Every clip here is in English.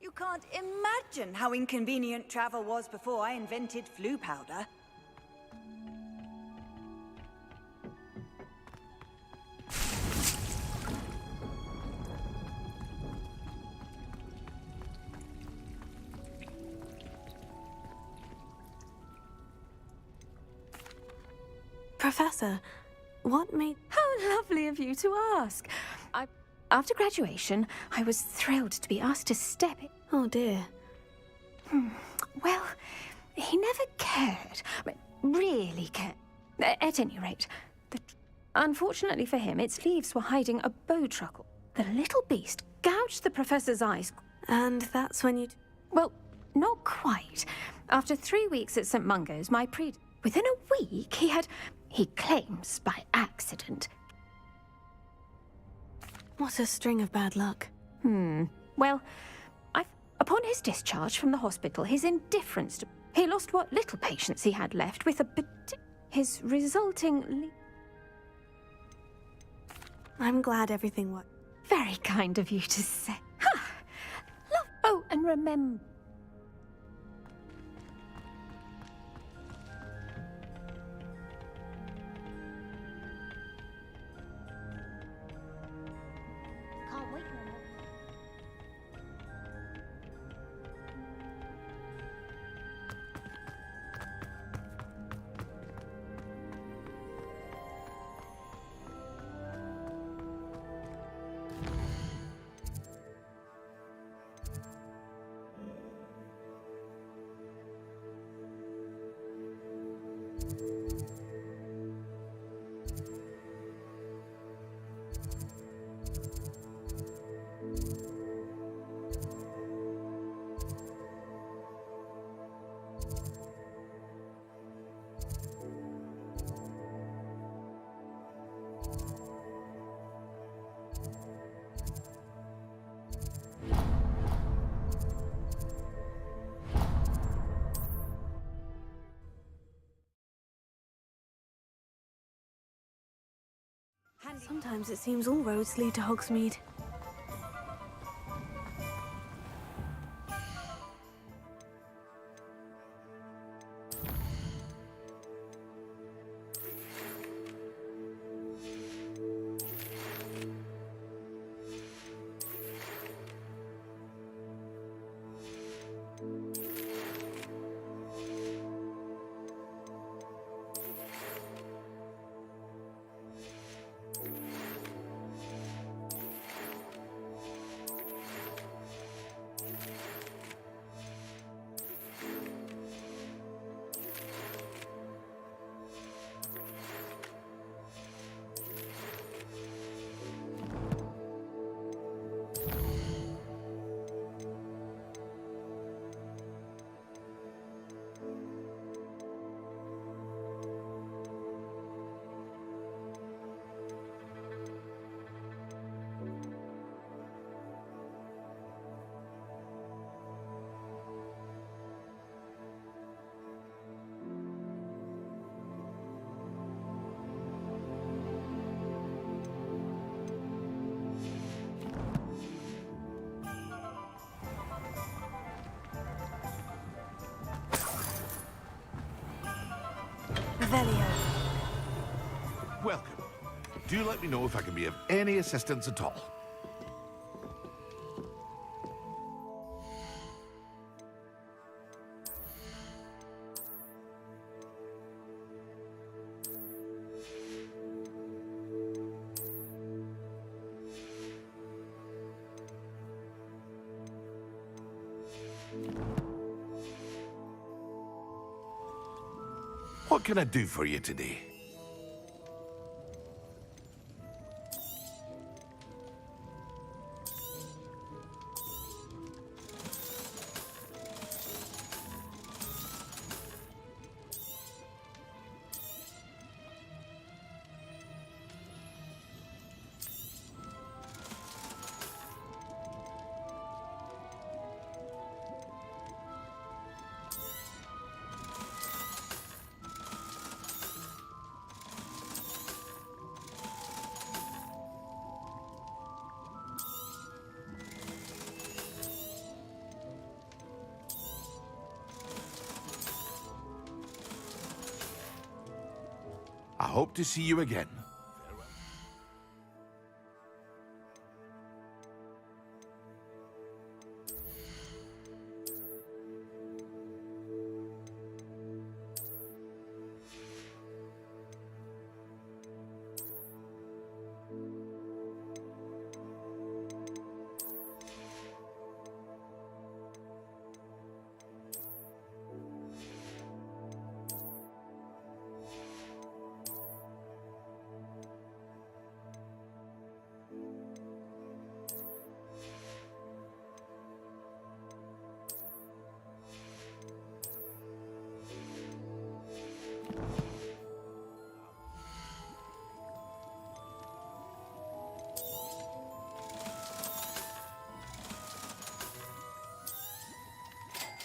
You can't imagine how inconvenient travel was before I invented flu powder. Professor, what made... How lovely of you to ask. After graduation, I was thrilled to be asked to step in. Oh dear. Well, he never cared. Really cared. At any rate, unfortunately for him, its leaves were hiding a bow truckle. The little beast gouged the professor's eyes. And that's when you... Well, not quite. After 3 weeks at St. Mungo's, within a week, he claims by accident. What a string of bad luck. Well, upon his discharge from the hospital, his indifference to... He lost what little patience he had left with his resulting... I'm glad everything worked. Very kind of you to say. Oh, and remember... Can't wait no more. Sometimes it seems all roads lead to Hogsmeade. Welcome. Do let me know if I can be of any assistance at all. What can I do for you today? hope to see you again.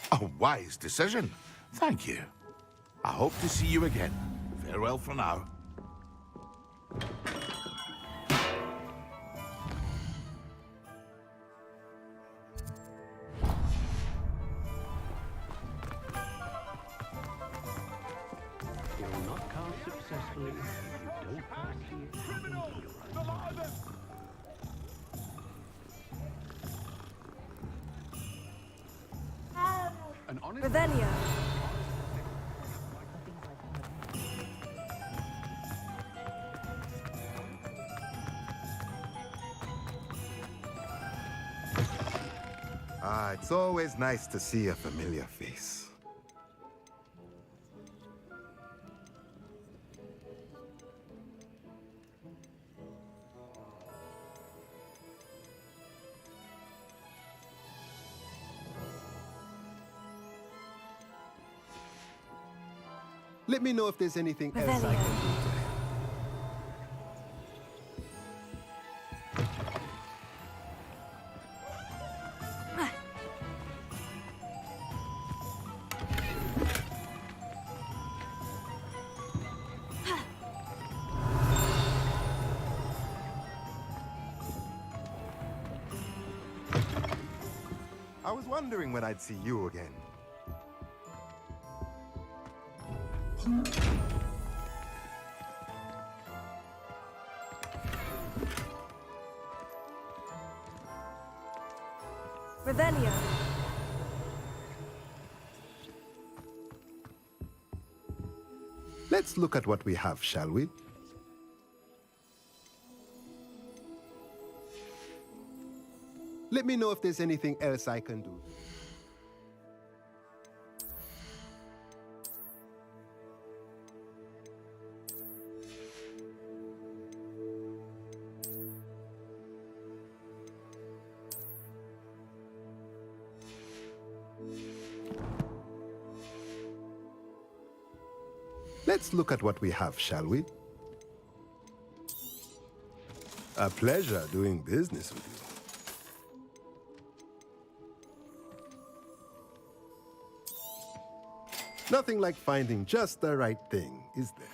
A wise decision. Thank you. I hope to see you again. Farewell for now. Will not cast successfully if you don't see it happen to your own eyes. An honest... Revelio. Ah, it's always nice to see a familiar face. Let me know if there's anything else I can do to help. I was wondering when I'd see you again. Revelio. Let's look at what we have, shall we? Let me know if there's anything else I can do. Let's look at what we have, shall we? A pleasure doing business with you. Nothing like finding just the right thing, is there?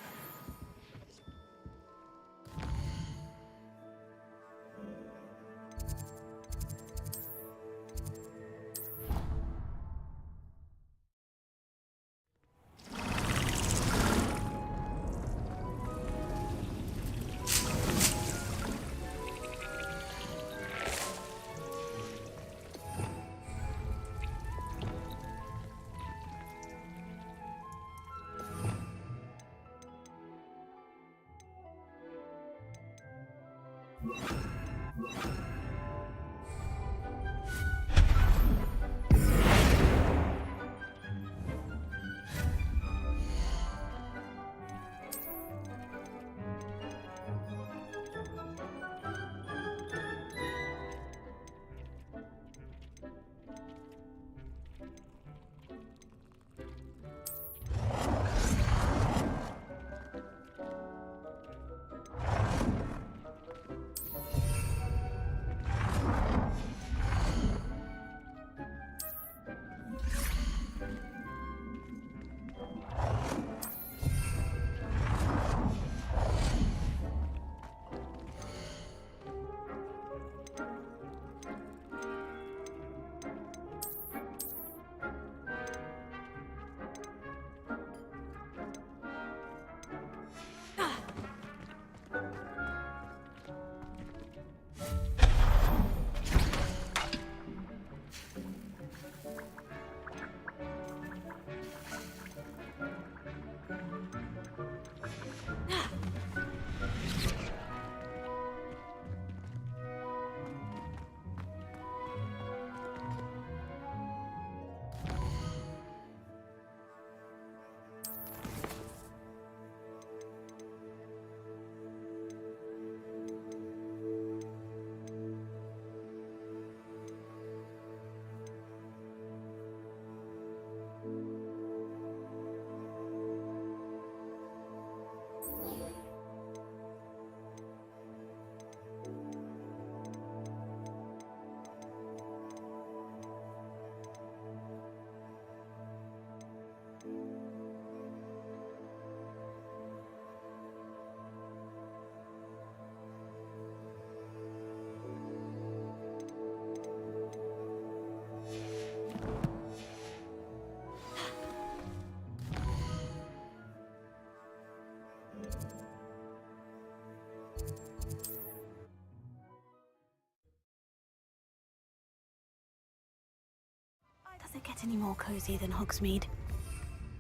get any more cozy than Hogsmeade.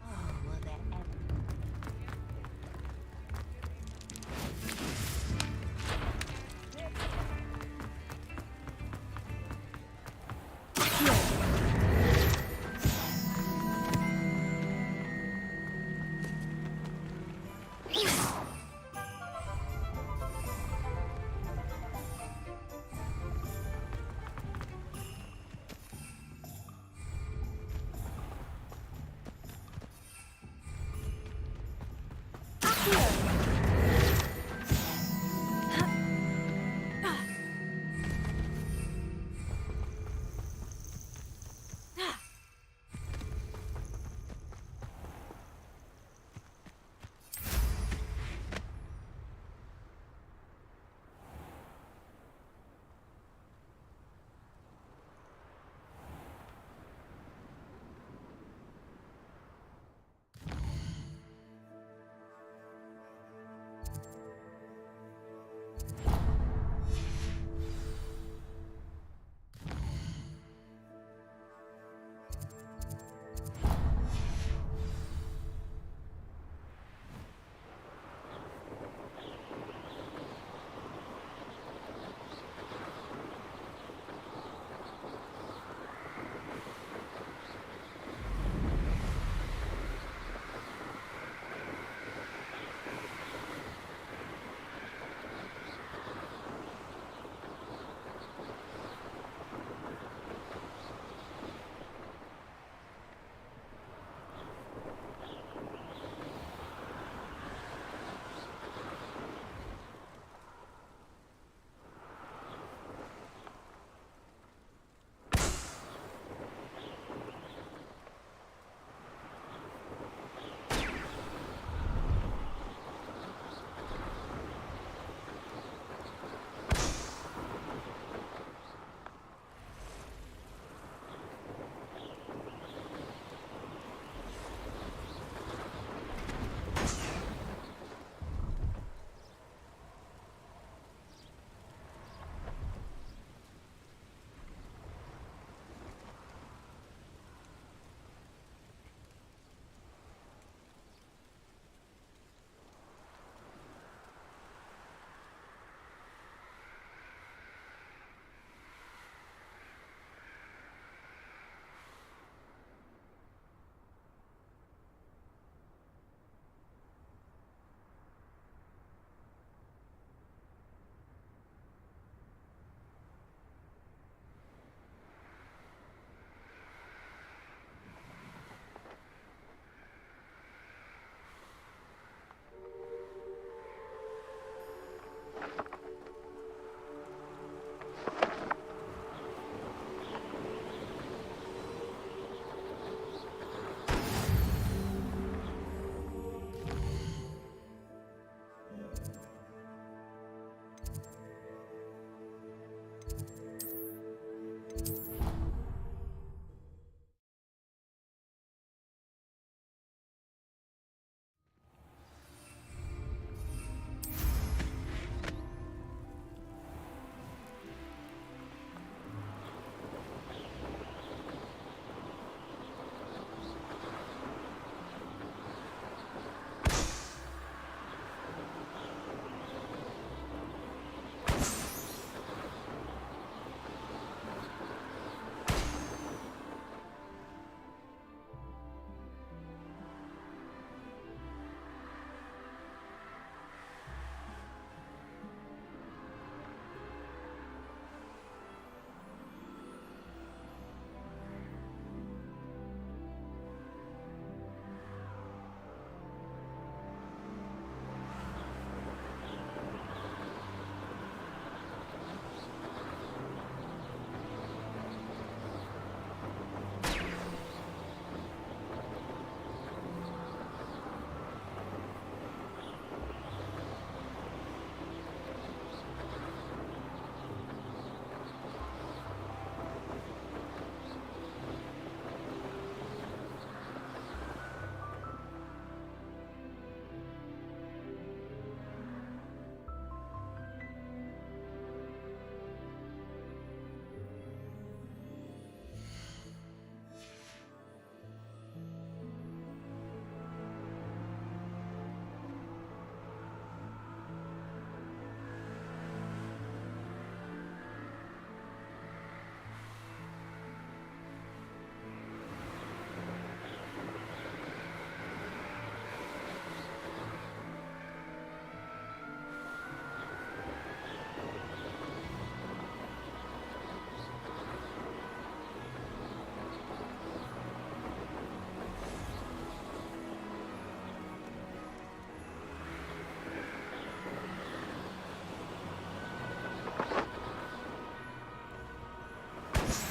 Oh, will there ever?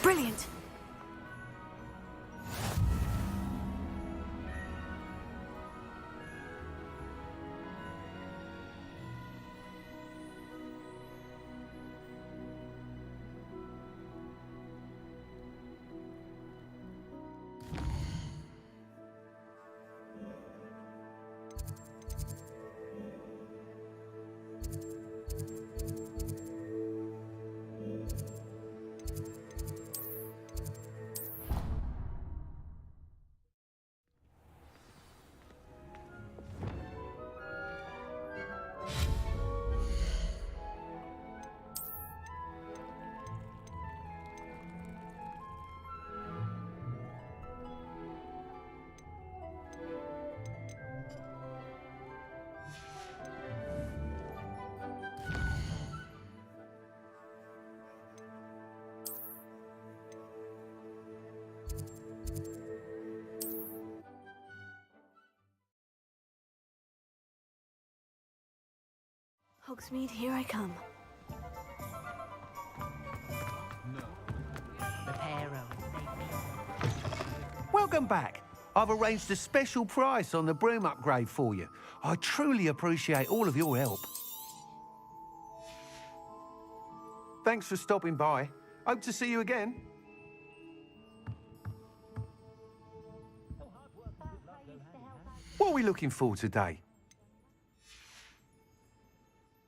Brilliant. Hogsmeade, here I come. Welcome back. I've arranged a special price on the broom upgrade for you. I truly appreciate all of your help. Thanks for stopping by. Hope to see you again. What are we looking for today?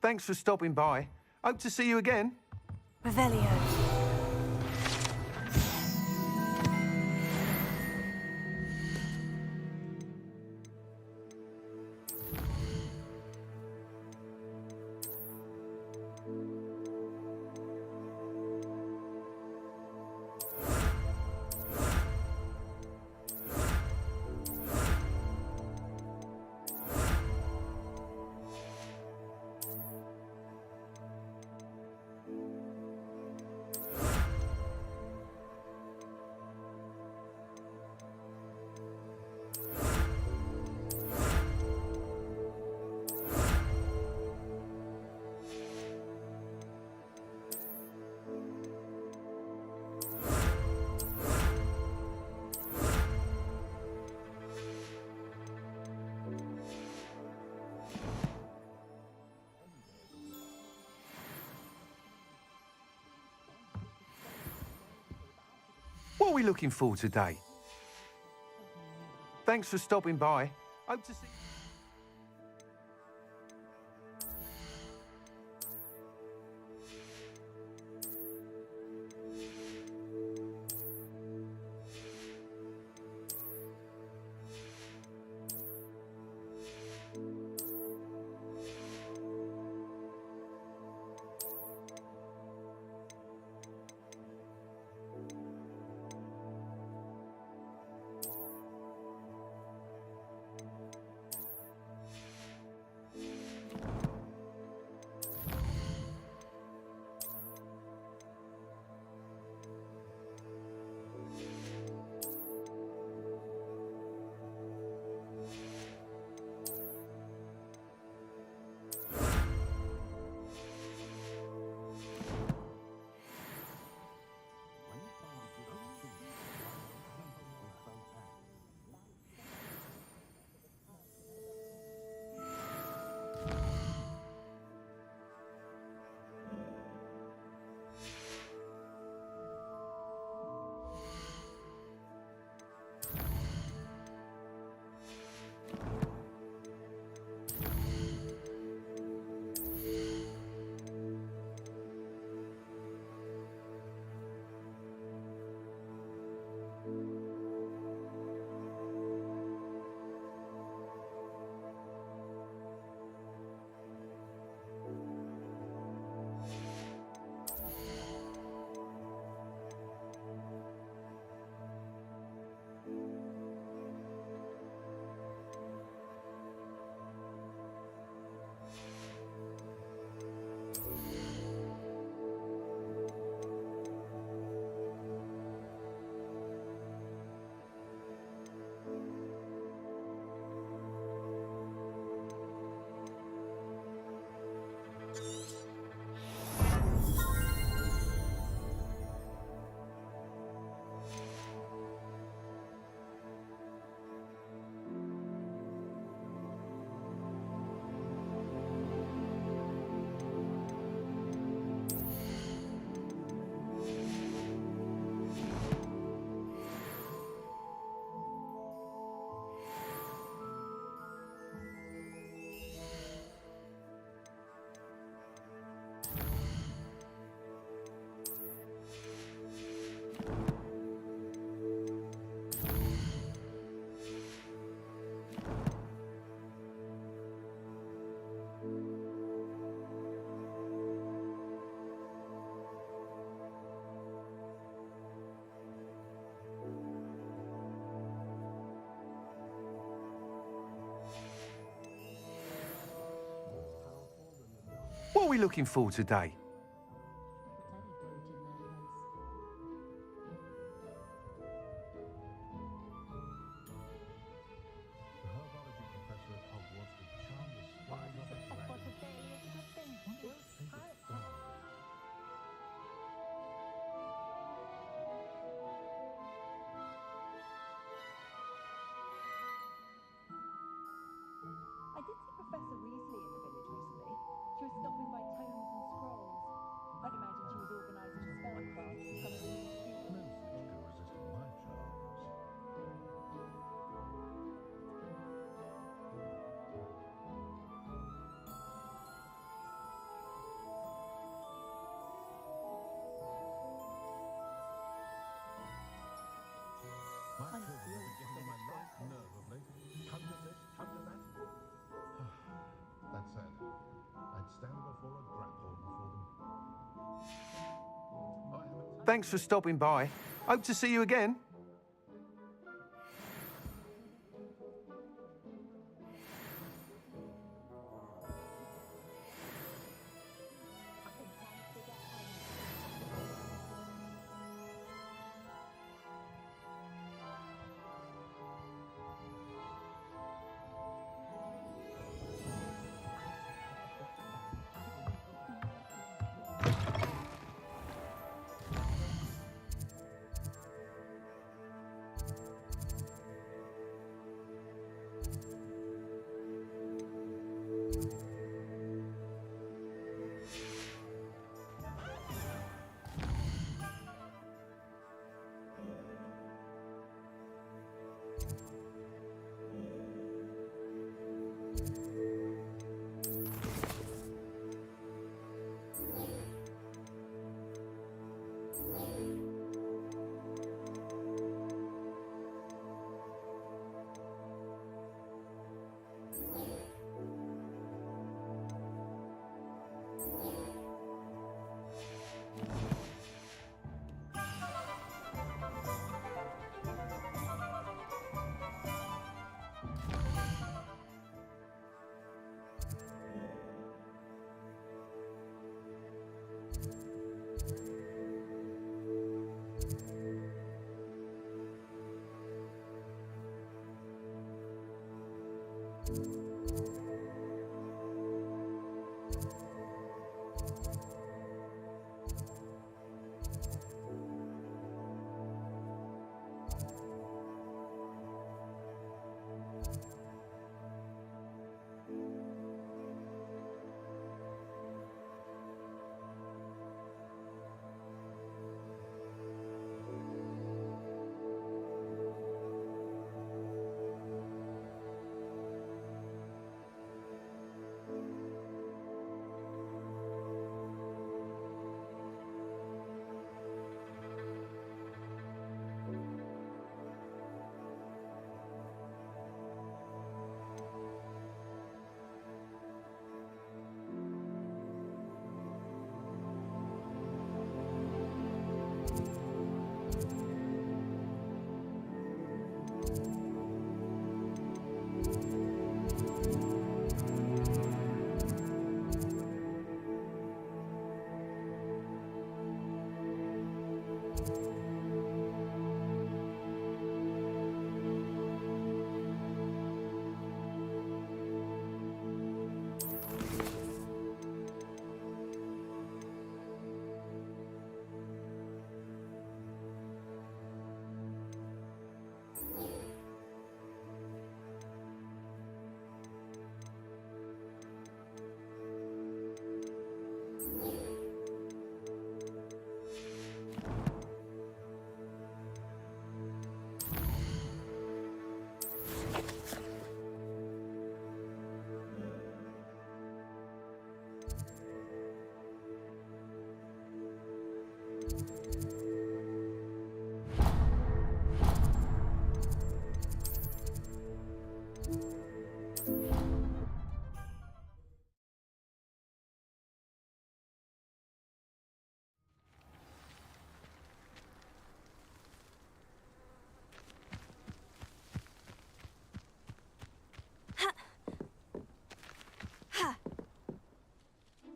Thanks for stopping by. Hope to see you again. Revelio. What are we looking for today? Thanks for stopping by. Hope to see What are we looking for today? The herbology professor at Hogwarts could charm the skies off its I did see Professor Weasley in the village recently. She was stopping by tomes and scrolls. I'd imagine she was organising a spell class for some of the new students. no witch could resist my charms. My children have been getting on my last nerve of late. Come to this, come to that. That said, I'd stand before a grapple for them. Thanks for stopping by. Hope to see you again.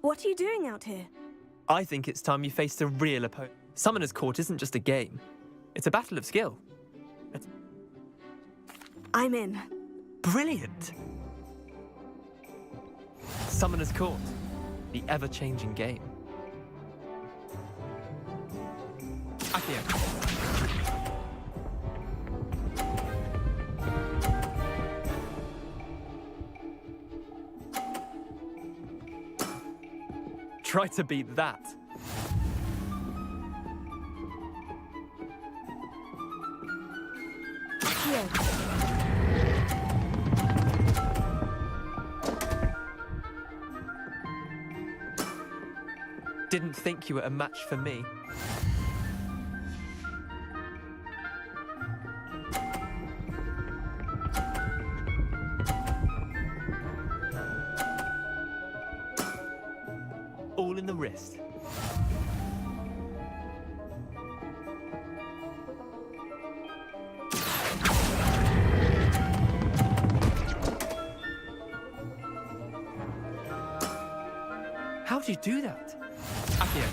What are you doing out here? I think it's time you faced a real opponent. Summoner's Court isn't just a game. It's a battle of skill. I'm in. Brilliant! Summoner's Court, the ever-changing game. Akio. Try to beat that. Didn't think you were a match for me. All in the wrist. How do you do that? Akio.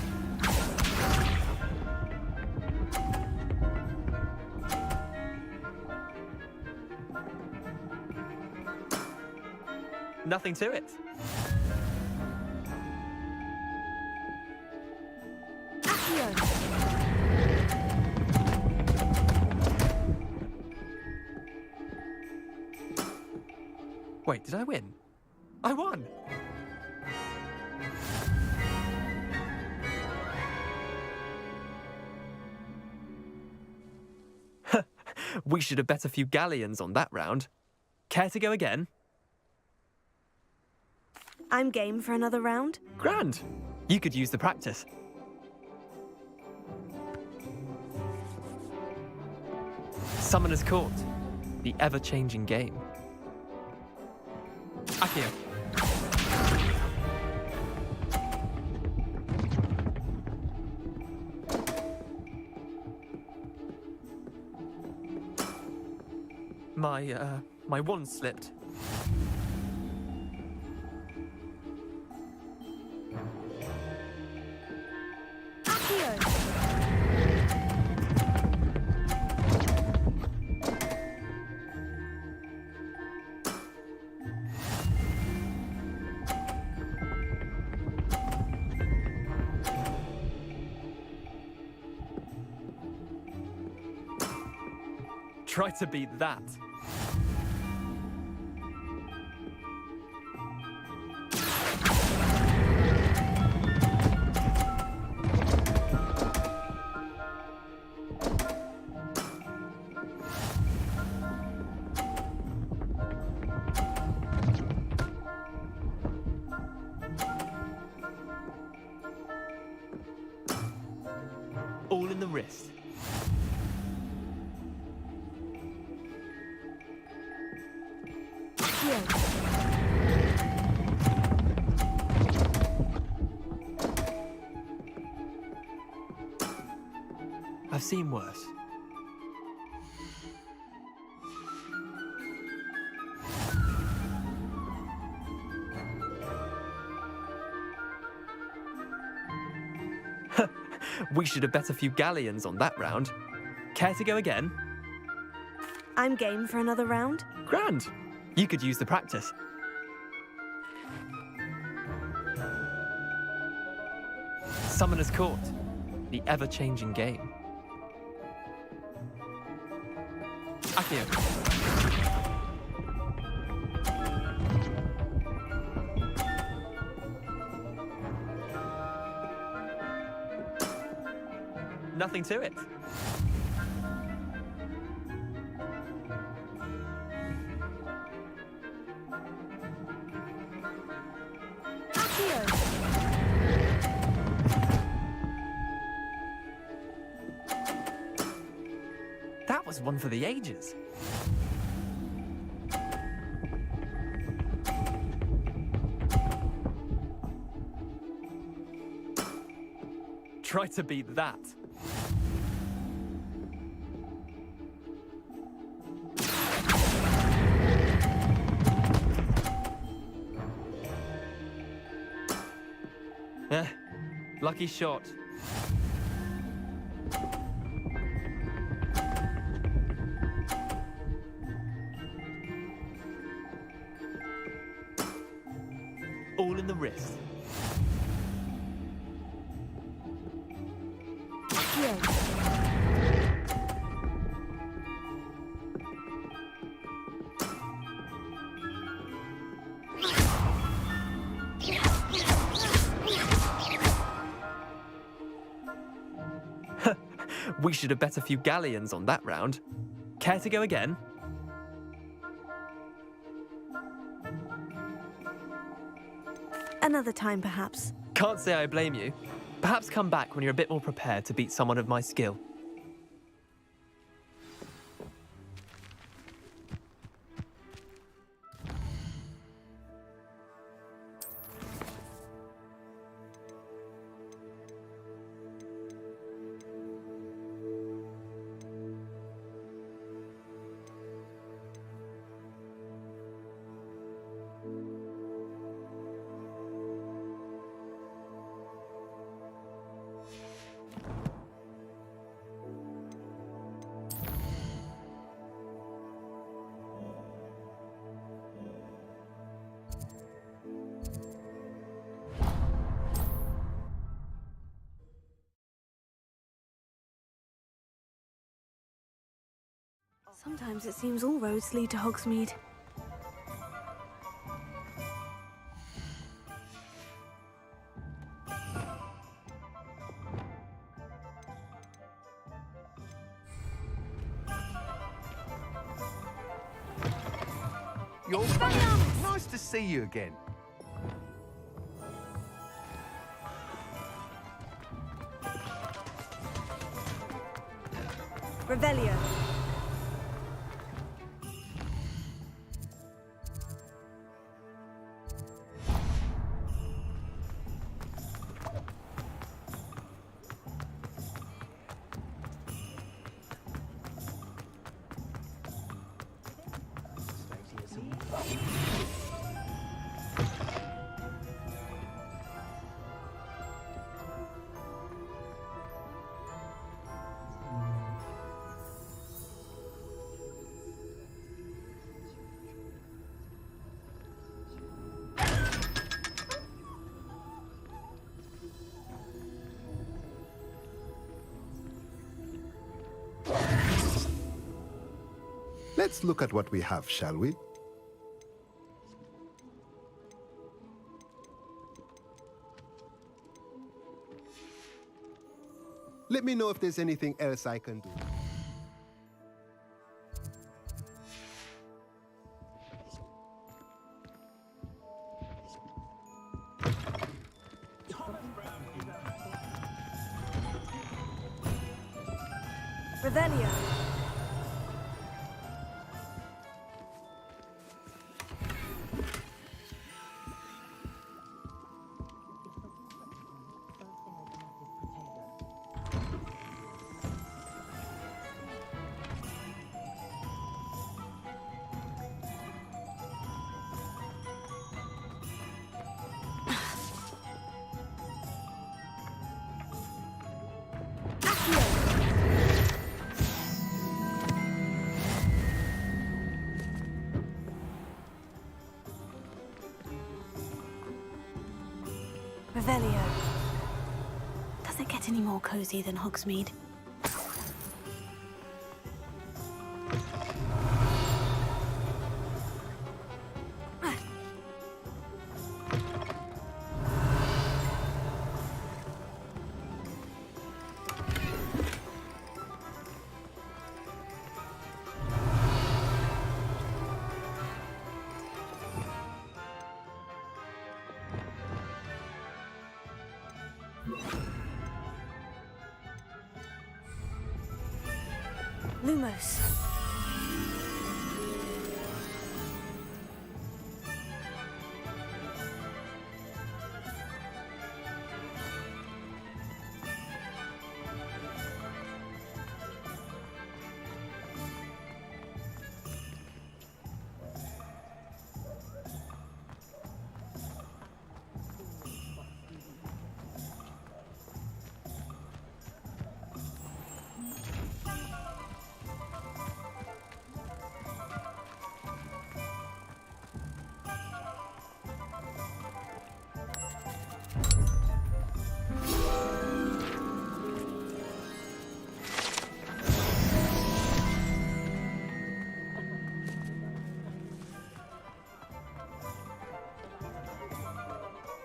Nothing to it. Wait, did I win? I won! We should have bet a few galleons on that round. Care to go again? I'm game for another round. Grand! You could use the practice. Summoner's Court, the ever-changing game. Akio. My wand slipped. Try to beat that. All in the wrist. I've seen worse. We should have bet a few galleons on that round. Care to go again? I'm game for another round. Grand! You could use the practice. Summoner's Court, the ever-changing game. Akio. Nothing to it. That was one for the ages. Try to beat that. Lucky shot. All in the wrist. We should have bet a few galleons on that round. Care to go again? Another time, perhaps. Can't say I blame you. Perhaps come back when you're a bit more prepared to beat someone of my skill. Sometimes it seems all roads lead to Hogsmeade. You're back. Nice to see you again. Revelio. Let's look at what we have, shall we? Let me know if there's anything else I can do. Revelio. Revelio. Does it get any more cozy than Hogsmeade? Lumos.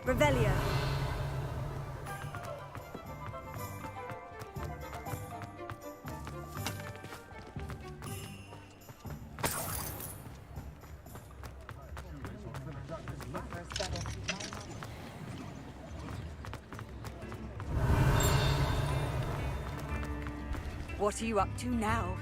Revelio. What are you up to now?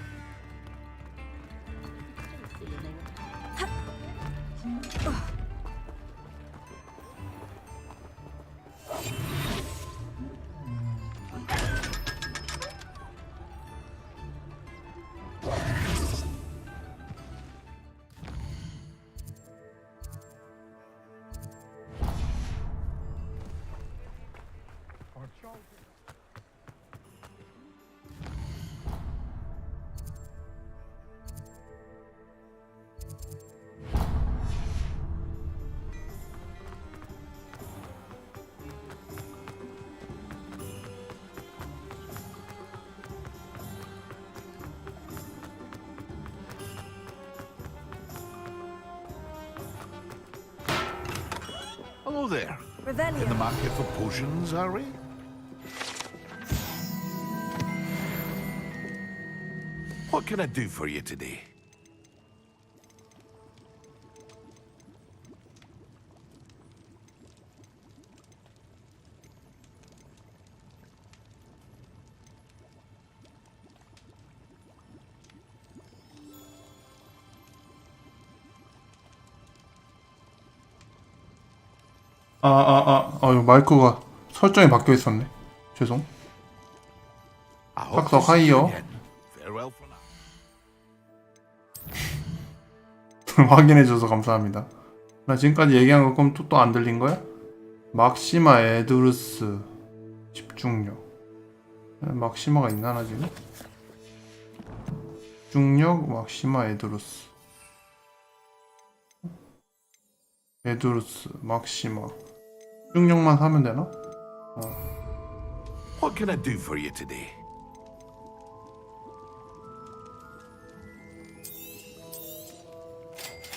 Hello there. Revelio. In the market for potions, are we? What can I do for you today? 이거 마이크가 설정이 바뀌어 있었네. 죄송. 탁석 하이요. 확인해줘서 감사합니다. 나 지금까지 얘기한 거 그럼 또 안 들린 거야? 막시마 에두르스 집중력. 막시마가 있나 나 지금? 집중력 막시마 에두르스. 에두르스 막시마. 집중력만 사면 되나? What can I do for you today?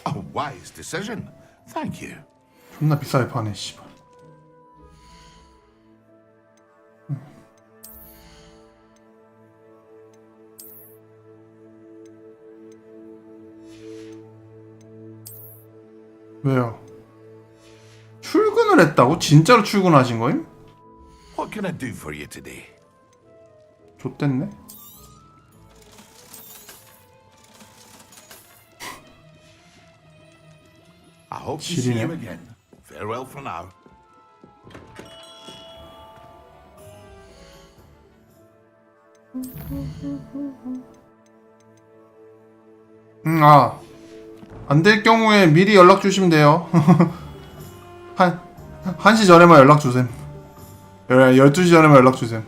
A wise decision. Thank you. 존나 비싸게 파네 씨발. 왜요? 출근을 했다고? 진짜로 출근하신 거임? What can I do for you today? 좆됐네. I hope to see you again. Farewell for now. 안 될 경우에 미리 연락 주시면 돼요. 1시 전에만 연락 주셈. 12시 전에만 연락 주셈.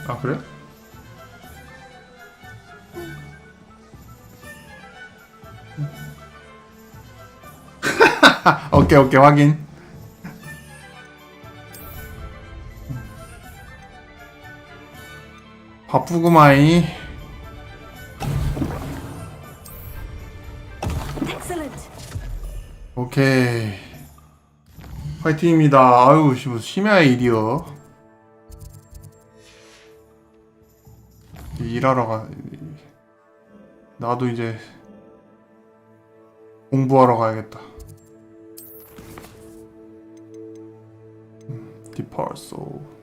아, 그래? 오케이, 확인. 바쁘구마이. 오케이. 파이팅입니다. 아유, 심야의 일이요. 일하러 가. 나도 이제 공부하러 가야겠다. 디파소.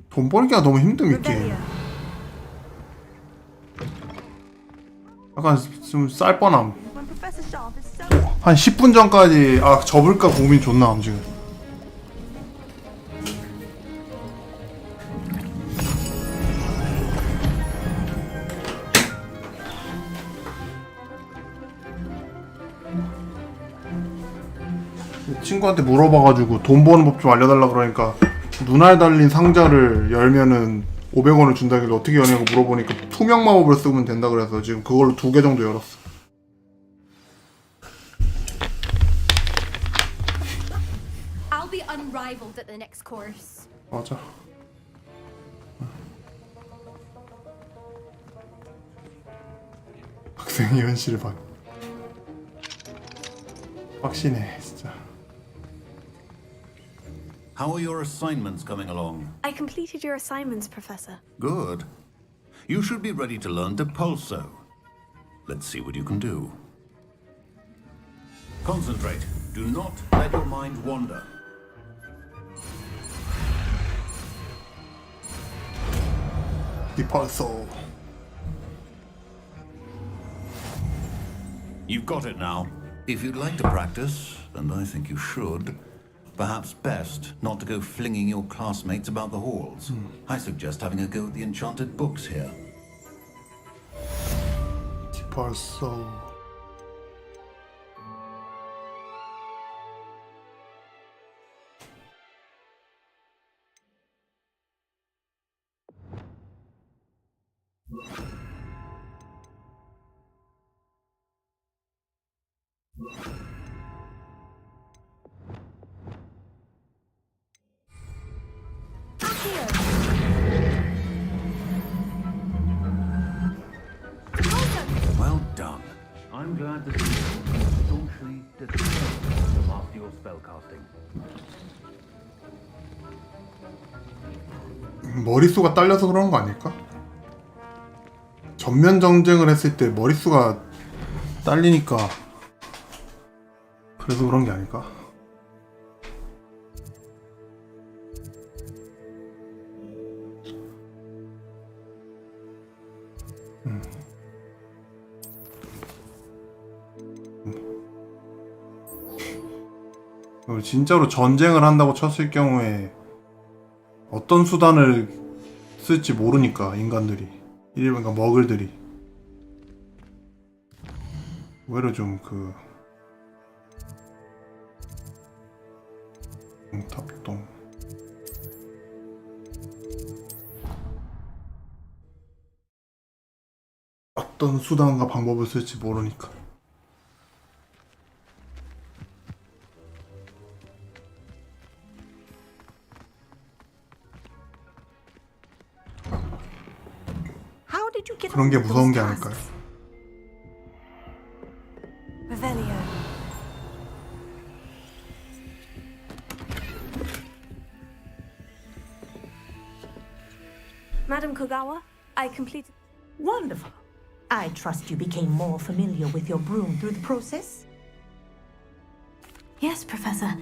돈 벌기가 너무 힘듦 이 게임. 약간 좀 쌀뻔함. 한 10분 전까지 접을까 고민 존나 함 지금. 친구한테 물어봐가지고 돈 버는 법 좀 알려달라 그러니까 눈알 달린 상자를 열면은 500원을 준다길래 어떻게 여냐고 물어보니까 투명 마법을 쓰면 된다 그래서 지금 그걸로 2개 정도 열었어. I'll be unrivaled at the next course. 맞아. 학생의 현실을 봐. 확신해 진짜. How are your assignments coming along? I completed your assignments, Professor. Good. You should be ready to learn Depulso. Let's see what you can do. Concentrate. Do not let your mind wander. Depulso. You've got it now. If you'd like to practice, and I think you should, perhaps best not to go flinging your classmates about the halls. I suggest having a go at the enchanted books here. Depulso. Well done. I'm glad to see you staunchly determined to master your spellcasting. 머릿수가 딸려서 그런 거 아닐까? 전면 정쟁을 했을 때 머릿수가 딸리니까 그래서 그런 게 아닐까? 진짜로 전쟁을 한다고 쳤을 경우에 어떤 수단을 쓸지 모르니까 인간들이 그러니까 머글들이 오히려 좀 탑동 어떤 수단과 방법을 쓸지 모르니까. 그런 게 무서운 게 아닐까요? Revelio. Madam Kogawa, I completed. Wonderful. I trust you became more familiar with your broom through the process? Yes, Professor.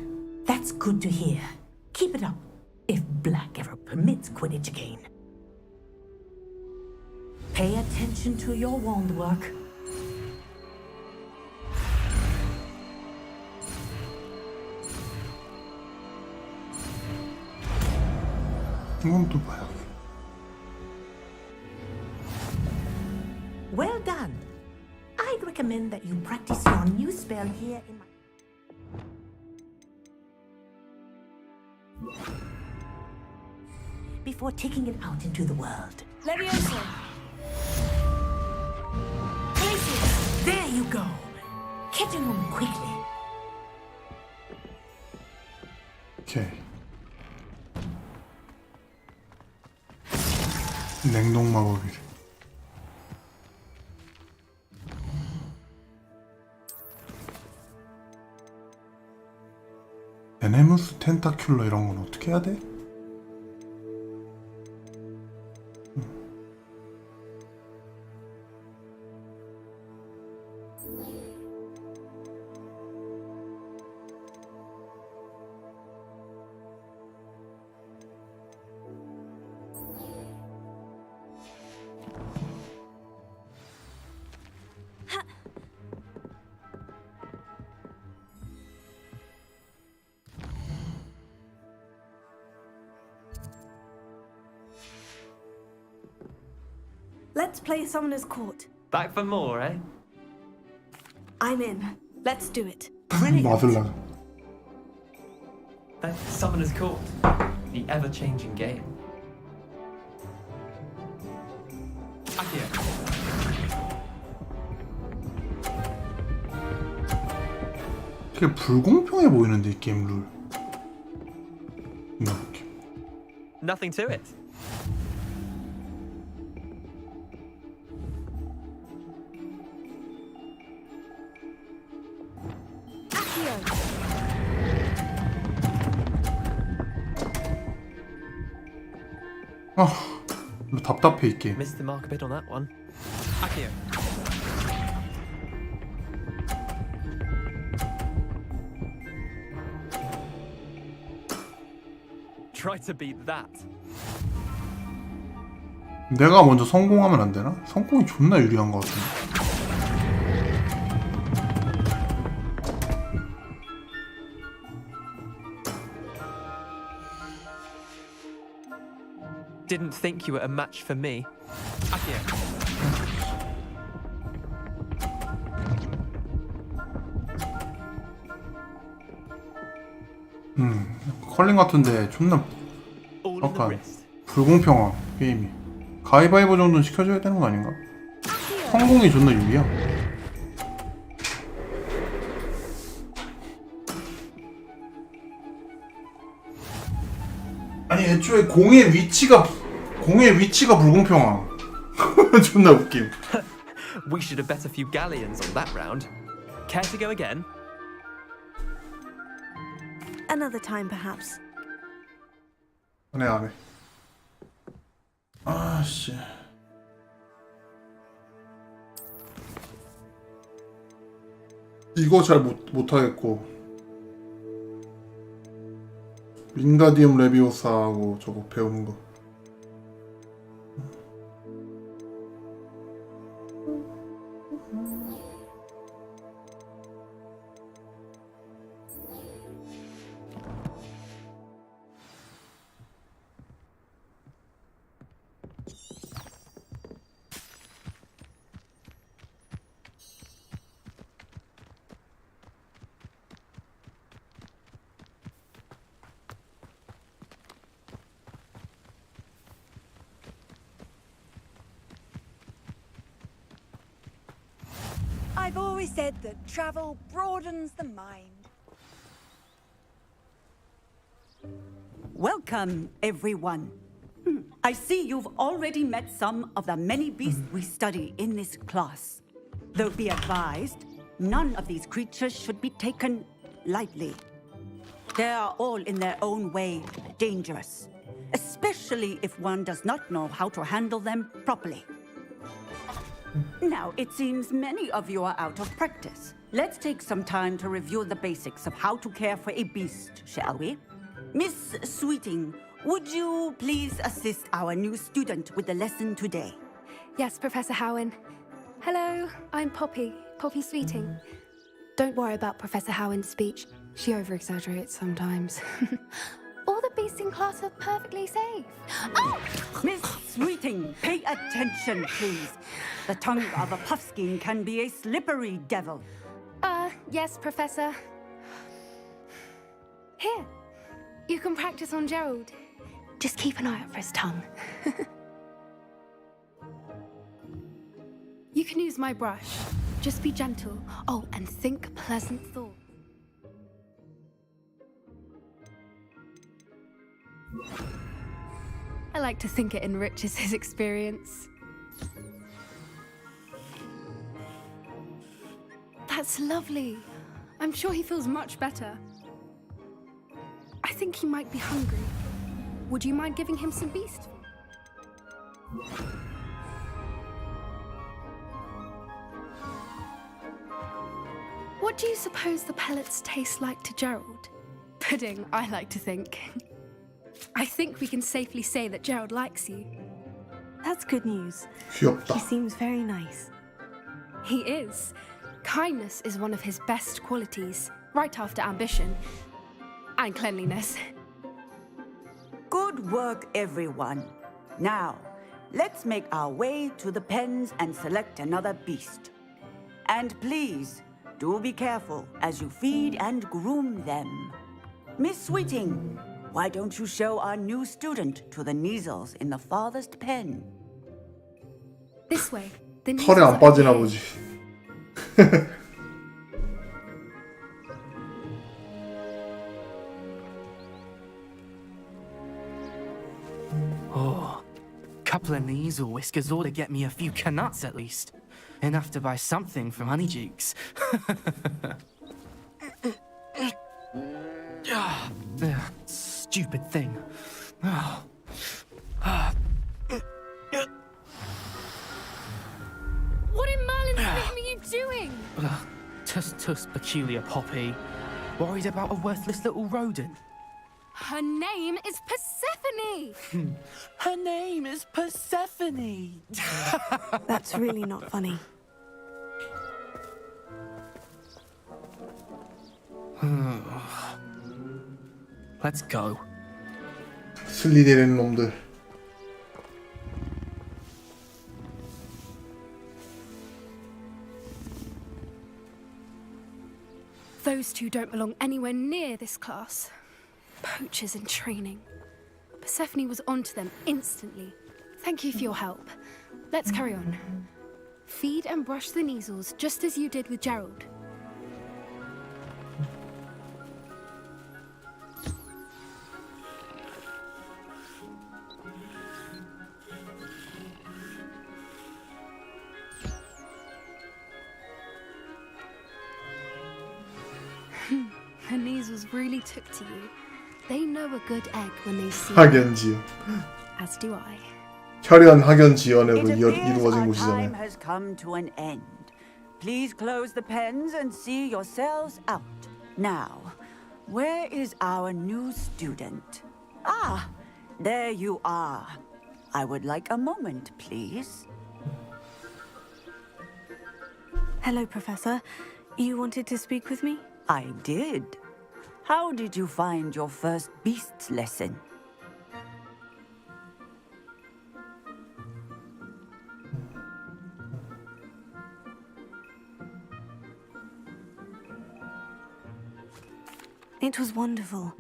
That's good to hear. Keep it up, if Black ever permits Quidditch again. Pay attention to your wand work. 이건 또 봐요. Well done. I'd recommend that you practice your new spell here in my... before taking it out into the world. Levioso. There you go. Catching them quickly. 오케이. 냉동 마법이래. 베네무스 텐타큘러 이런 건 어떻게 해야 돼? Let's play Summoner's Court. Back for more, eh? I'm in. Let's do it. 맞을라. The Summoner's Court. The ever-changing game. Akio. 되게 불공평해 보이는데 이 게임 룰. 이렇게. Nothing to it. 아, 답답해 이 게임. Missed the mark a bit on that one. Akio. Try to beat that. 내가 먼저 성공하면 안 되나? 성공이 존나 유리한 것 같은데. Didn't think you were a match for me. Akio. 컬링 같은데 존나 All in the 약간 wrist. 불공평한 게임이. 가위바위보 정도는 시켜줘야 되는 거 아닌가? 성공이 존나 유리야. 아니 애초에 공의 위치가 불공평함. 존나 웃김. We should have bet a few galleons on that round. Care to go again? Another time, perhaps. 안 해. 아씨. 이거 잘 못하겠고 윙가디움 레비오사하고 저거 배우는 거. I've always said that travel broadens the mind. Welcome, everyone. I see you've already met some of the many beasts we study in this class. Though be advised, none of these creatures should be taken lightly. They are all in their own way dangerous, especially if one does not know how to handle them properly. Now, it seems many of you are out of practice. Let's take some time to review the basics of how to care for a beast, shall we? Miss Sweeting, would you please assist our new student with the lesson today? Yes, Professor Howen. Hello, I'm Poppy Sweeting. Don't worry about Professor Howen's speech. She over-exaggerates sometimes. All the beasts in class are perfectly safe. Oh! Miss Sweeting, pay attention, please. The tongue of a puffskein can be a slippery devil. Yes, Professor. Here, you can practice on Gerald. Just keep an eye out for his tongue. You can use my brush. Just be gentle. Oh, and think pleasant thoughts. I like to think it enriches his experience. That's lovely. I'm sure he feels much better. I think he might be hungry. Would you mind giving him some beast? What do you suppose the pellets taste like to Gerald? Pudding, I like to think. I think we can safely say that Gerald likes you. That's good news. 귀엽다. He seems very nice. He is. Kindness is one of his best qualities, right after ambition and cleanliness. Good work, everyone. Now, let's make our way to the pens and select another beast. And please, do be careful as you feed and groom them. Miss Sweeting, why don't you show our new student to the Neasels in the farthest pen? This way. 털에 안 빠지나 보지. Oh, couple of Neasel whiskers ought to get me a few canuts at least. Enough to buy something from Honeydukes. Stupid thing. What in Merlin's name are you doing? Tuss, peculiar Poppy. Worried about a worthless little rodent. Her name is Persephone! Her name is Persephone! That's really not funny. Let's go. 슬리데리는 놈들. Those two don't belong anywhere near this class. Poachers in training. Persephone was onto them instantly. Thank you for your help. Let's carry on. Feed and brush the Neasels just as you did with Gerald. The Neasels really took to you. They know a good egg when they see 학연 지연. As do I. 혈연 학연 지연으로 It appears 이루어진 our 곳이잖아요. time has come to an end. Please close the pens and see yourselves out. Now, where is our new student? Ah, there you are. I would like a moment, please. Hello, Professor. You wanted to speak with me? I did. How did you find your first beasts lesson? It was wonderful.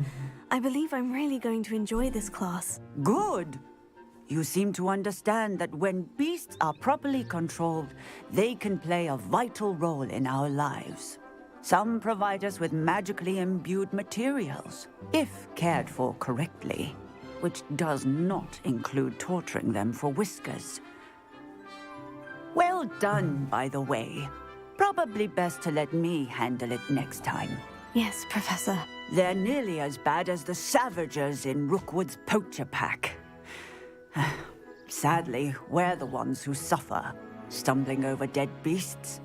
I believe I'm really going to enjoy this class. Good. You seem to understand that when beasts are properly controlled, they can play a vital role in our lives. Some provide us with magically imbued materials, if cared for correctly, which does not include torturing them for whiskers. Well done, by the way. Probably best to let me handle it next time. Yes, Professor. They're nearly as bad as the Savagers in Rookwood's poacher pack. Sadly, we're the ones who suffer, stumbling over dead beasts.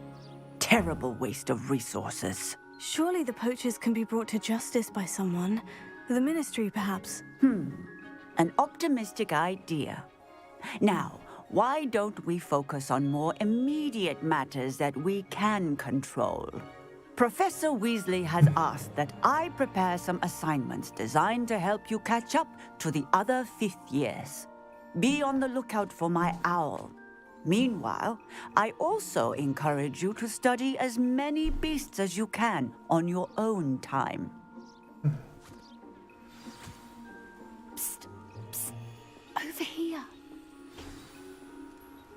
Terrible waste of resources. Surely the poachers can be brought to justice by someone. The Ministry, perhaps. An optimistic idea. Now, why don't we focus on more immediate matters that we can control? Professor Weasley has asked that I prepare some assignments designed to help you catch up to the other 5th years. Be on the lookout for my owl. Meanwhile, I also encourage you to study as many beasts as you can on your own time. Psst, psst. Over here.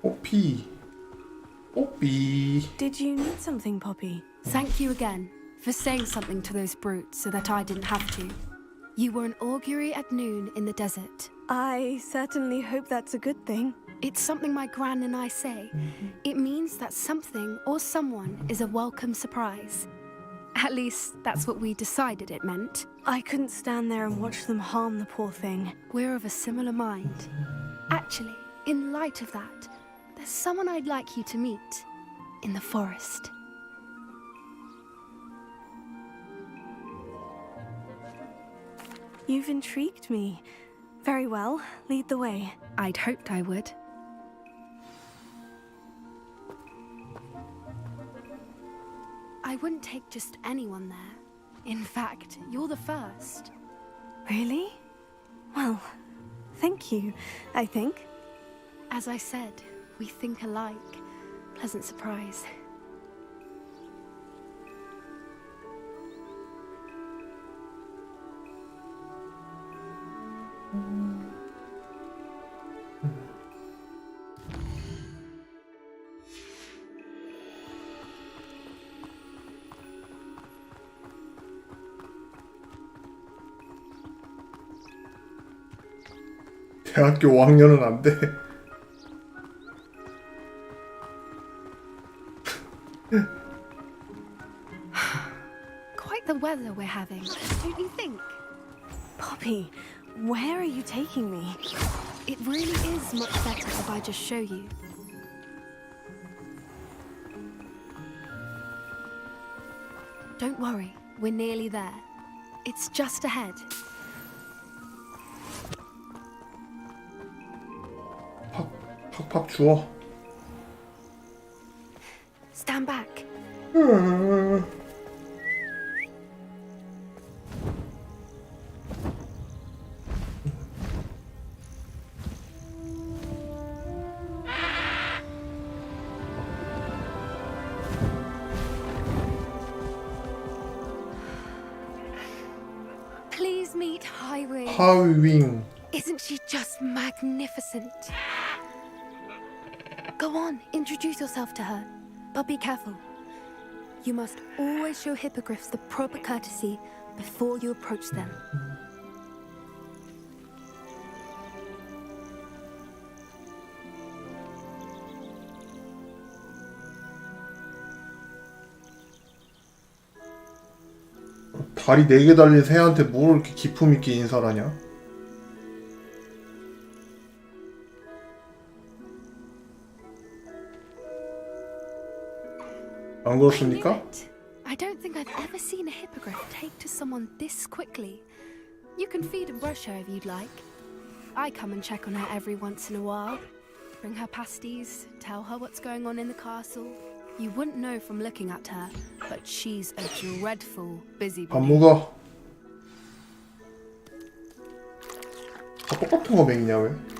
뽀삐. 뽀삐. Did you need something, Poppy? Thank you again for saying something to those brutes so that I didn't have to. You were an augury at noon in the desert. I certainly hope that's a good thing. It's something my gran and I say. It means that something or someone is a welcome surprise. At least, that's what we decided it meant. I couldn't stand there and watch them harm the poor thing. We're of a similar mind. Actually, in light of that, there's someone I'd like you to meet. In the forest. You've intrigued me. Very well, lead the way. I'd hoped I would. I wouldn't take just anyone there. In fact, you're the first. Really? Well, thank you, I think. As I said, we think alike. Pleasant surprise. 대학교 5학년은 안 돼. Quite the weather we're having, don't you think? Poppy, where are you taking me? It really is much better if I just show you. Don't worry, we're nearly there. It's just ahead. 팍팍 주워. Stand back. Please meet Highwing. 하위윙. Isn't she just magnificent? Go on, introduce yourself to her. But be careful. You must always show hippogriffs the proper courtesy before you approach them. 다리 4개 달린 새한테 뭘 이렇게 기품 있게 인사를 하냐? 안 그렇습니까? I don't think I've ever seen a hippogriff take to someone this quickly. You can feed and brush her if you'd like. I come and check on her every once in a while. Bring her pasties, tell her what's going on in the castle. You wouldn't know from looking at her, but she's a dreadful busybody. 밥 먹어. 다 똑같은 거 먹냐 왜?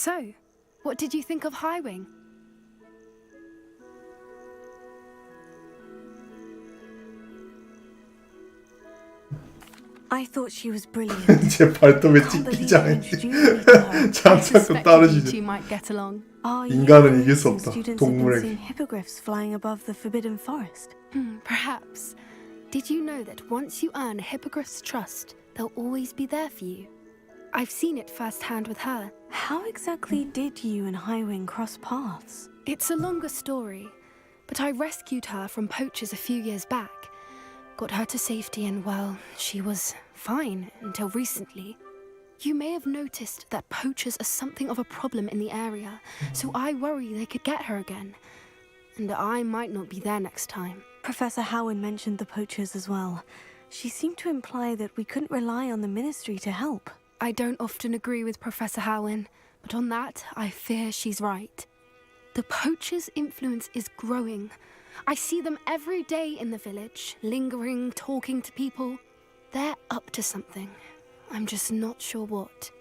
So, what did you think of Highwing? I thought she was brilliant. 제 발톱에 찢기지 않지. 장착금 따르시죠. might get along. 인간은 이길 수 없다. Students have been 동물에게. seeing hippogriffs flying above the forbidden forest. Perhaps. Did you know that once you earn a hippogriff's trust, they'll always be there for you? I've seen it firsthand with her. How exactly did you and Highwing cross paths? It's a longer story, but I rescued her from poachers a few years back. Got her to safety and, well, she was fine until recently. You may have noticed that poachers are something of a problem in the area, so I worry they could get her again. And I might not be there next time. Professor Howin mentioned the poachers as well. She seemed to imply that we couldn't rely on the ministry to help. I don't often agree with Professor Howin, but on that, I fear she's right. The poachers' influence is growing. I see them every day in the village, lingering, talking to people. They're up to something. I'm just not sure what.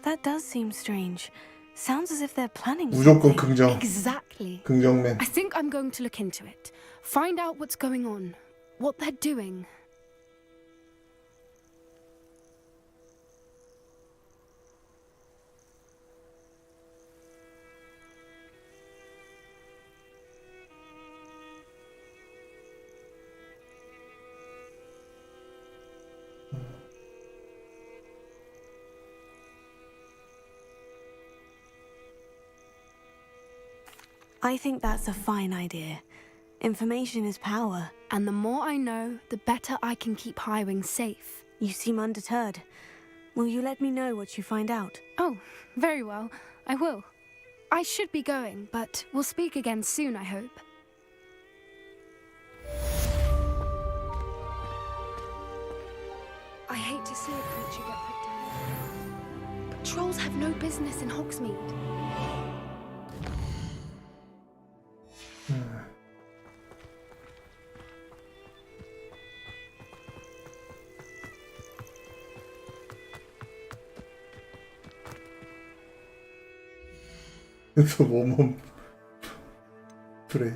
That does seem strange. Sounds as if they're planning 무조건 something. 긍정. Exactly. 긍정맨. I think I'm going to look into it. Find out what's going on, what they're doing. I think that's a fine idea. Information is power. And the more I know, the better I can keep Highwing safe. You seem undeterred. Will you let me know what you find out? Oh, very well. I will. I should be going, but we'll speak again soon, I hope. I hate to see a creature get put down. But trolls have no business in Hogsmeade. 그래서 몸은 프레이.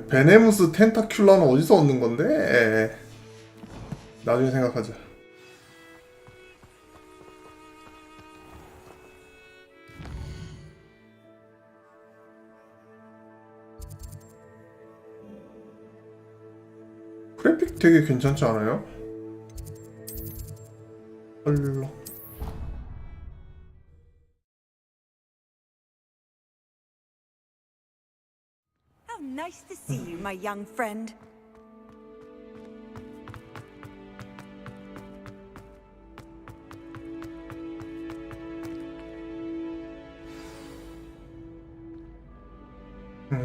베네무스 텐타큘라는 어디서 얻는 건데? 나중에 생각하자. 그래픽 되게 괜찮지 않아요? 헐렁. How nice to see you, my young friend.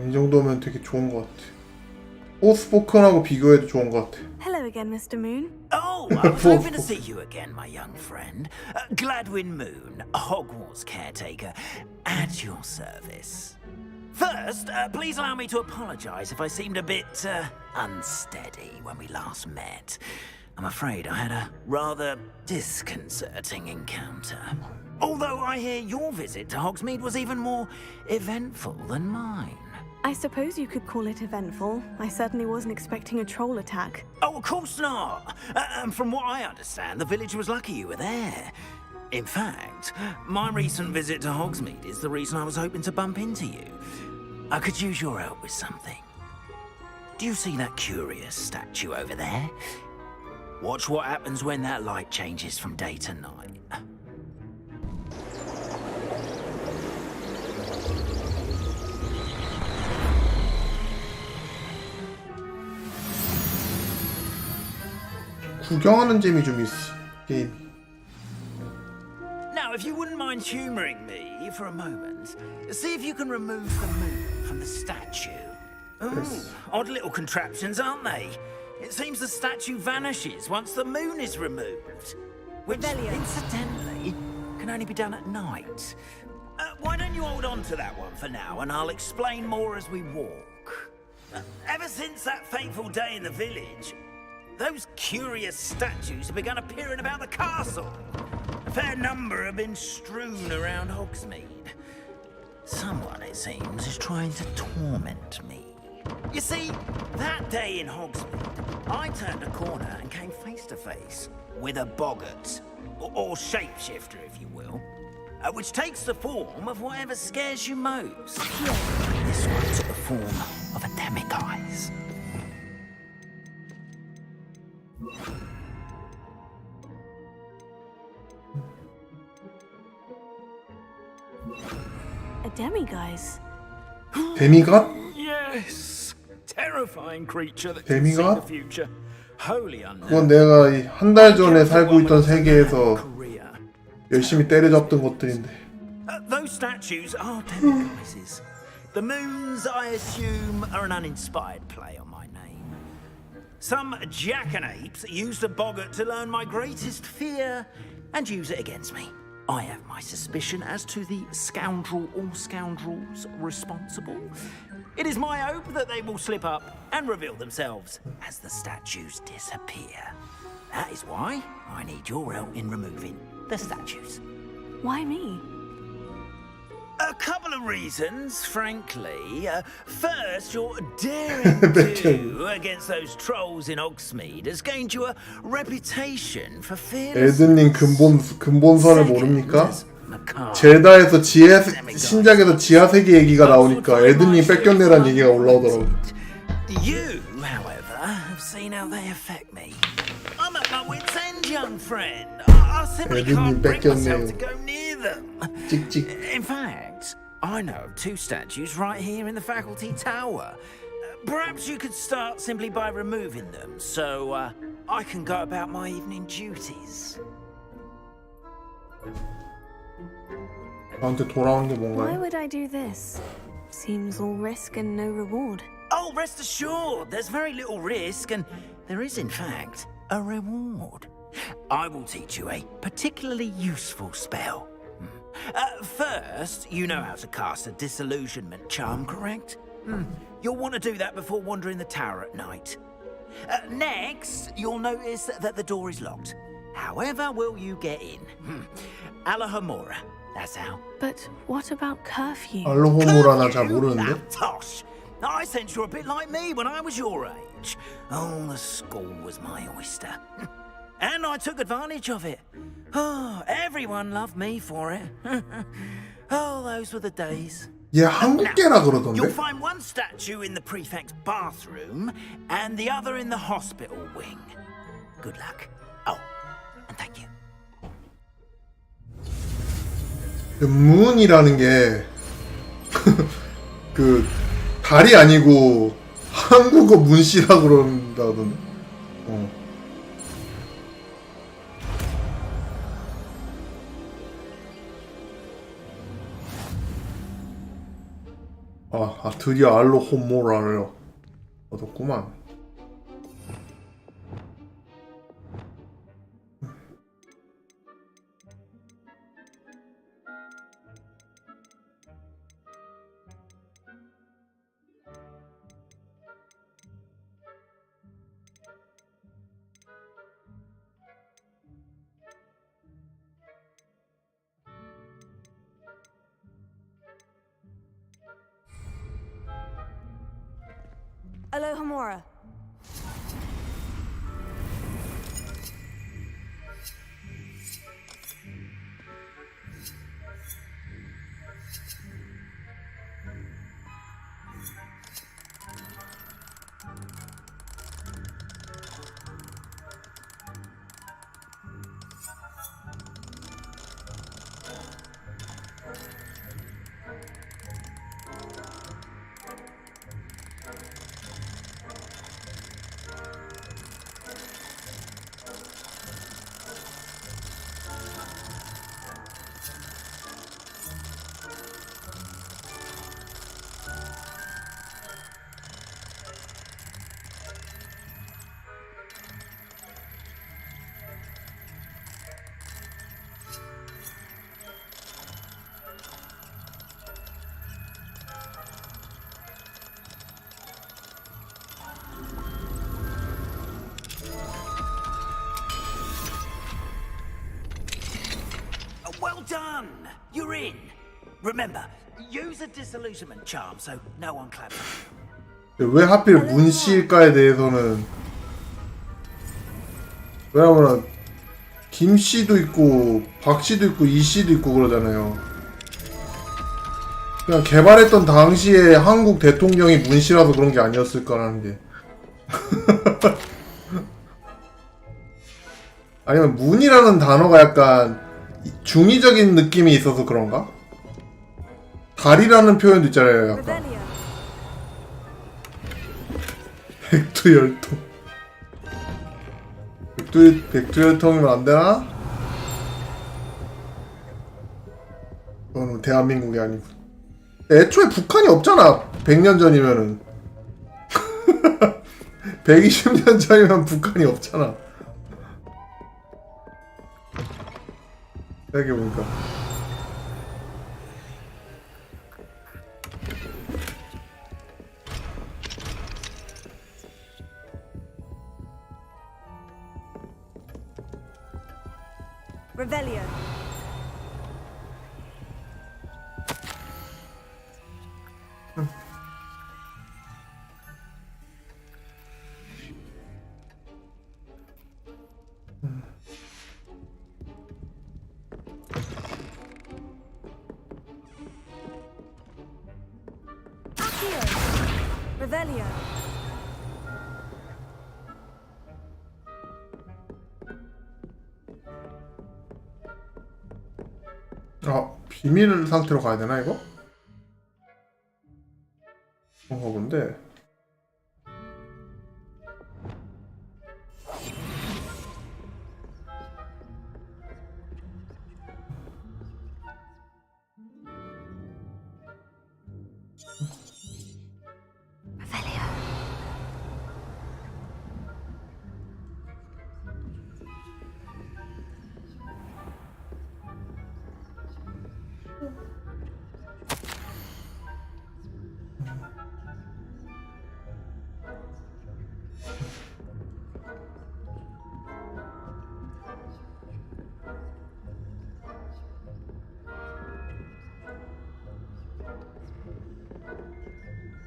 이 정도면 되게 좋은 것 같아. 포스포큰하고 비교해도 좋은 것 같아. Hello again, Mr. Moon. Oh, I was hoping to see you again, my young friend. Gladwin Moon, Hogwarts caretaker, at your service. First, please allow me to apologize if I seemed a bit unsteady when we last met. I'm afraid I had a rather disconcerting encounter. Although I hear your visit to Hogsmeade was even more eventful than mine. I suppose you could call it eventful. I certainly wasn't expecting a troll attack. Oh, of course not. And from what I understand, the village was lucky you were there. In fact, my recent visit to Hogsmeade is the reason I was hoping to bump into you. I could use your help with something. Do you see that curious statue over there? Watch what happens when that light changes from day to night. 구경하는 재미 좀 있어, 게임. Now, if you wouldn't mind humoring me for a moment, see if you can remove the moon from the statue. Ooh, odd little contraptions, aren't they? It seems the statue vanishes once the moon is removed. Which, incidentally, can only be done at night. Why don't you hold on to that one for now, and I'll explain more as we walk. Ever since that fateful day in the village, those curious statues have begun appearing about the castle. A fair number have been strewn around Hogsmeade. Someone, it seems, is trying to torment me. You see, that day in Hogsmeade, I turned a corner and came face to face with a boggart, or shapeshifter, if you will, which takes the form of whatever scares you most. This one took the form of a demiguise. A demiguise? 데미갓? Yes, terrifying creature that can see the future. Wholly unknown. 그건 내가 한 달 전에 살고 있던 세계에서 열심히 때려잡던 것들인데. Those statues are demiguises. The moons, I assume, are an uninspired play on my name. Some jackanapes used a boggart to learn my greatest fear and use it against me. I have my suspicion as to the scoundrel or scoundrels responsible. It is my hope that they will slip up and reveal themselves as the statues disappear. That is why I need your help in removing the statues. Why me? A couple of reasons, frankly. First, your daring do against those trolls in Hogsmeade has gained you a reputation for fearlessness. 에드님 근본설을 모릅니까? 젤다에서 신작에서 지하 세계 얘기가 나오니까 에드님 뺏겼네란 얘기가 올라오더라고. You, however, have seen how they affect me. I'm at my wit's end, young friend. I simply can't bring myself to go near them. In fact, I know of two statues right here in the faculty tower. Perhaps you could start simply by removing them, so I can go about my evening duties. 나한테 돌아온 게 Why 뭔가요? would I do this? Seems all risk and no reward. Oh, rest assured, there's very little risk, and there is, in fact, a reward. I will teach you a particularly useful spell. First, you know how to cast a disillusionment charm, correct? You'll want to do that before wandering the tower at night. Next, you'll notice that the door is locked. However will you get in? Alahomora, that's how. But what about curfew? 알로호모라나 잘 모르는데. Ah, tosh. I sense you're a bit like me when I was your age. Oh, the school was my oyster. And I took advantage of it. Oh, everyone loved me for it. Oh, those were the days. 얘 한국계라 그러던데. You'll find one statue in the prefect's bathroom and the other in the hospital wing. Good luck. Oh, and thank you. 문이라는 게 그 달이 아니고 한국어 문씨라 그런다던데. 드디어 알로호모라를 얻었구만. Alohomora. Well done! You're in. Remember, use a disillusionment charm so no one claps. 왜 하필 문씨일까에 대해서는 왜냐면 김씨도 있고 박씨도 있고 이씨도 있고 그러잖아요. 그냥 개발했던 당시에 한국 대통령이 문씨라서 그런 게 아니었을까라는 게. 아니면 문이라는 단어가 약간 중의적인 느낌이 있어서 그런가? 달이라는 표현도 있잖아요, 약간. 백두열통. 백두열통이면 안 되나? 그건 대한민국이 아니고. 애초에 북한이 없잖아. 100년 전이면은. 120년 전이면 북한이 없잖아. 생각해보니까. Revelio. Revelio. 비밀 상태로 가야 되나 이거? 그런가 본데.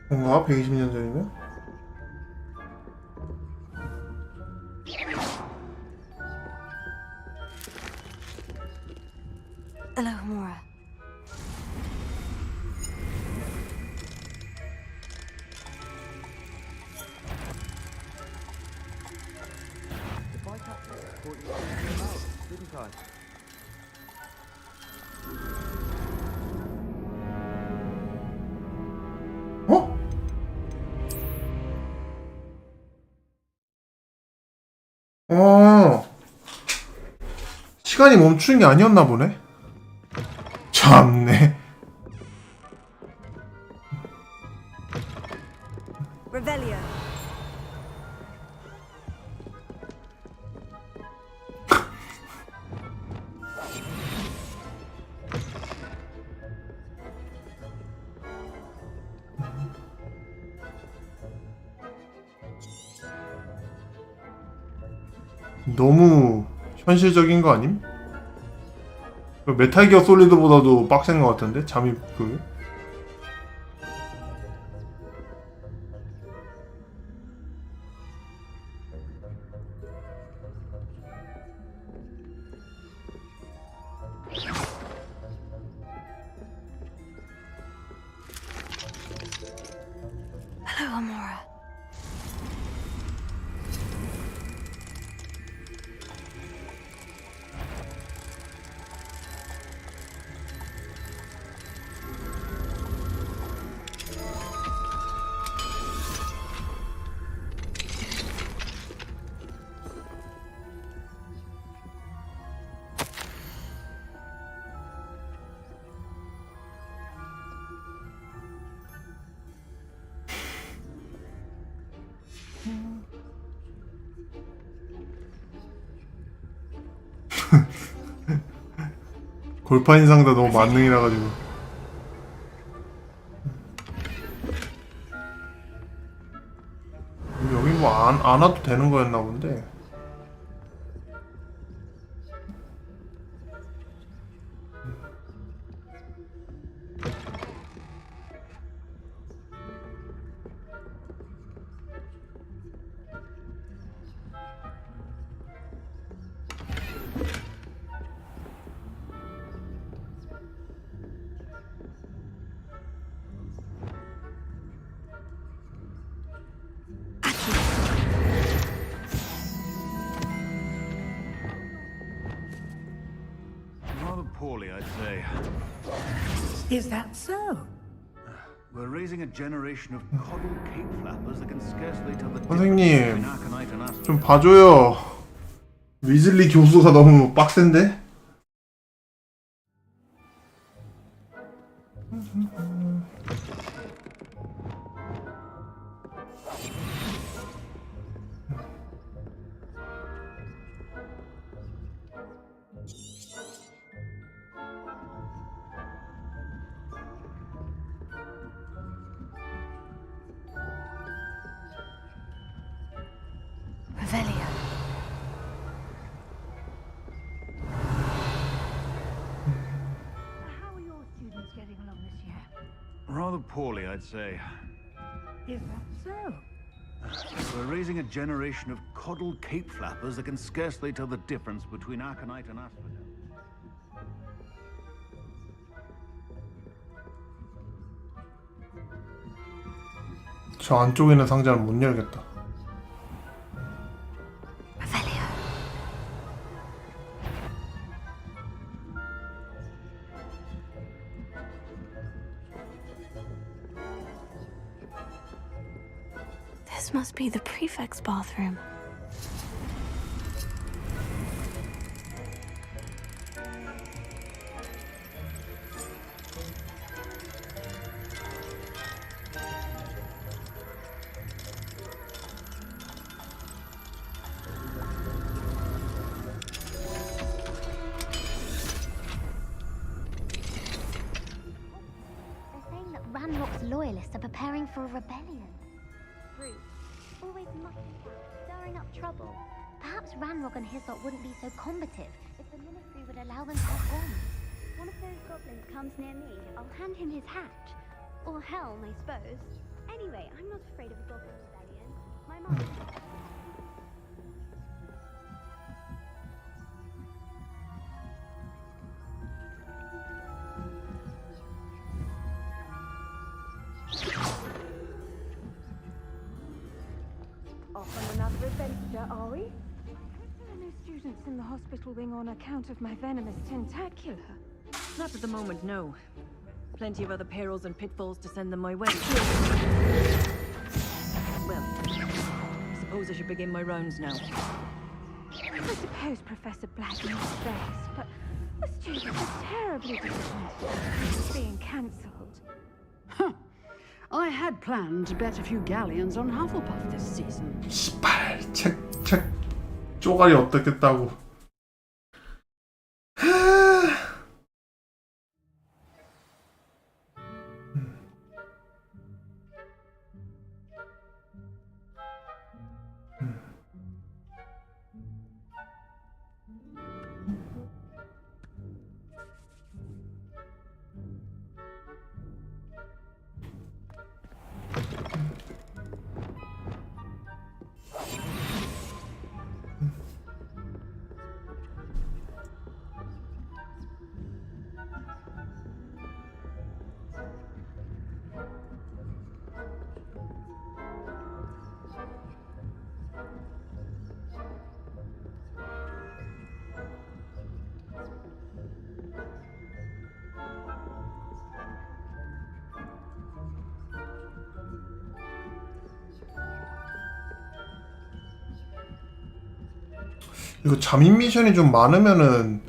뭔가 120년 전이면? Hello, Mora. If I catch it, I thought you were thinking about it, didn't I? 어? 시간이 멈추는 게 아니었나 보네. 참네. Revelio. 너무 현실적인 거 아님? 메탈 기어 솔리드보다도 빡센 것 같은데? 잠입 그게? Hello, Amora. 골판 상자 너무 만능이라 가지고. 여기 뭐 안 와도 되는 거였나 본데. Rather poorly, I'd say. Is that so? We're raising a generation of coddled cape flappers that can scarcely tell the difference 선생님, between Aconite and Aspen. 좀 봐줘요. 위즐리 교수가 너무 빡센데? Revelio. How are your students getting along this year? Rather poorly, I'd say. Is that so? We're raising a generation of coddled cape flappers that can scarcely tell the difference between Aconite and Aspen. 저 안쪽에 있는 상자는 못 열겠다. This must be the prefect's bathroom. They're saying that Ranrock's loyalists are preparing for a rebellion. Rude. Always mucking about, stirring up trouble. Perhaps Ranrock and his lot wouldn't be so combative if the Ministry would allow them to have bombs. One of those goblins comes near me, I'll hand him his hat. Or helm, I suppose. Anyway, I'm not afraid of a goblin rebellion. My mom... Off on another adventure, are we? There are no students in the hospital wing on account of my venomous tentacula. Not at the moment, no. Plenty of other perils and pitfalls to send them my way. Well, I suppose I should begin my rounds now. I suppose Professor Black knows best, but the students are terribly disappointed being cancelled. Huh. I had planned to bet a few galleons on Hufflepuff this season. 씨발, 책 쪼가리 어떻겠다고. 이거 잠입 미션이 좀 많으면은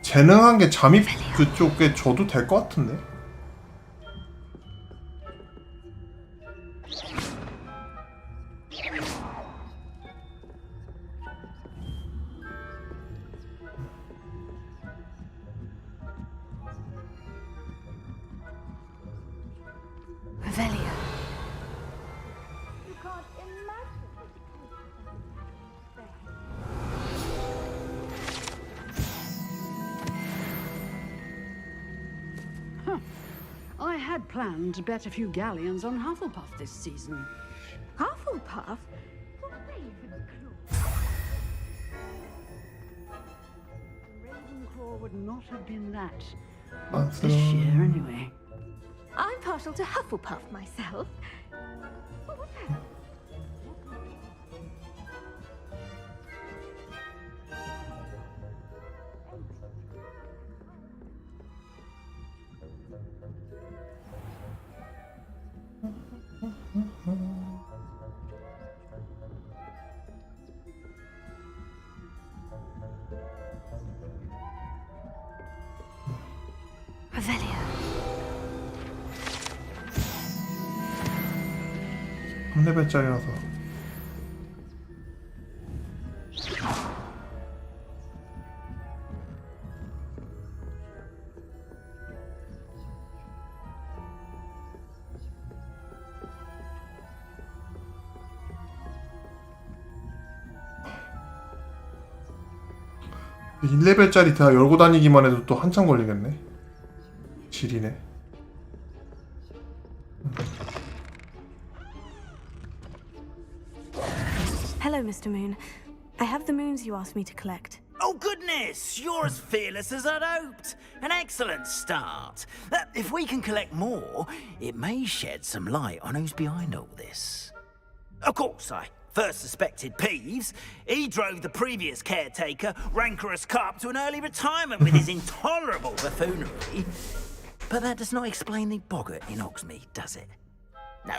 재능한 게 잠입 그쪽에 줘도 될 것 같은데? I had planned to bet a few galleons on Hufflepuff this season. Hufflepuff? Ravenclaw would not have been that. Not this year, anyway. I'm partial to Hufflepuff myself. Revelio. 3레벨짜리라서. 이 1레벨짜리 다 열고 다니기만 해도 또 한참 걸리겠네. 지리네. Hello, Mr. Moon. I have the moons you asked me to collect. Oh, goodness! You're as fearless as I'd hoped. An excellent start. If we can collect more, it may shed some light on who's behind all this. Of course, I first suspected Peeves. He drove the previous caretaker, Rancorous Carp, to an early retirement with his intolerable buffoonery. But that does not explain the boggart in Hogsmeade, does it? No.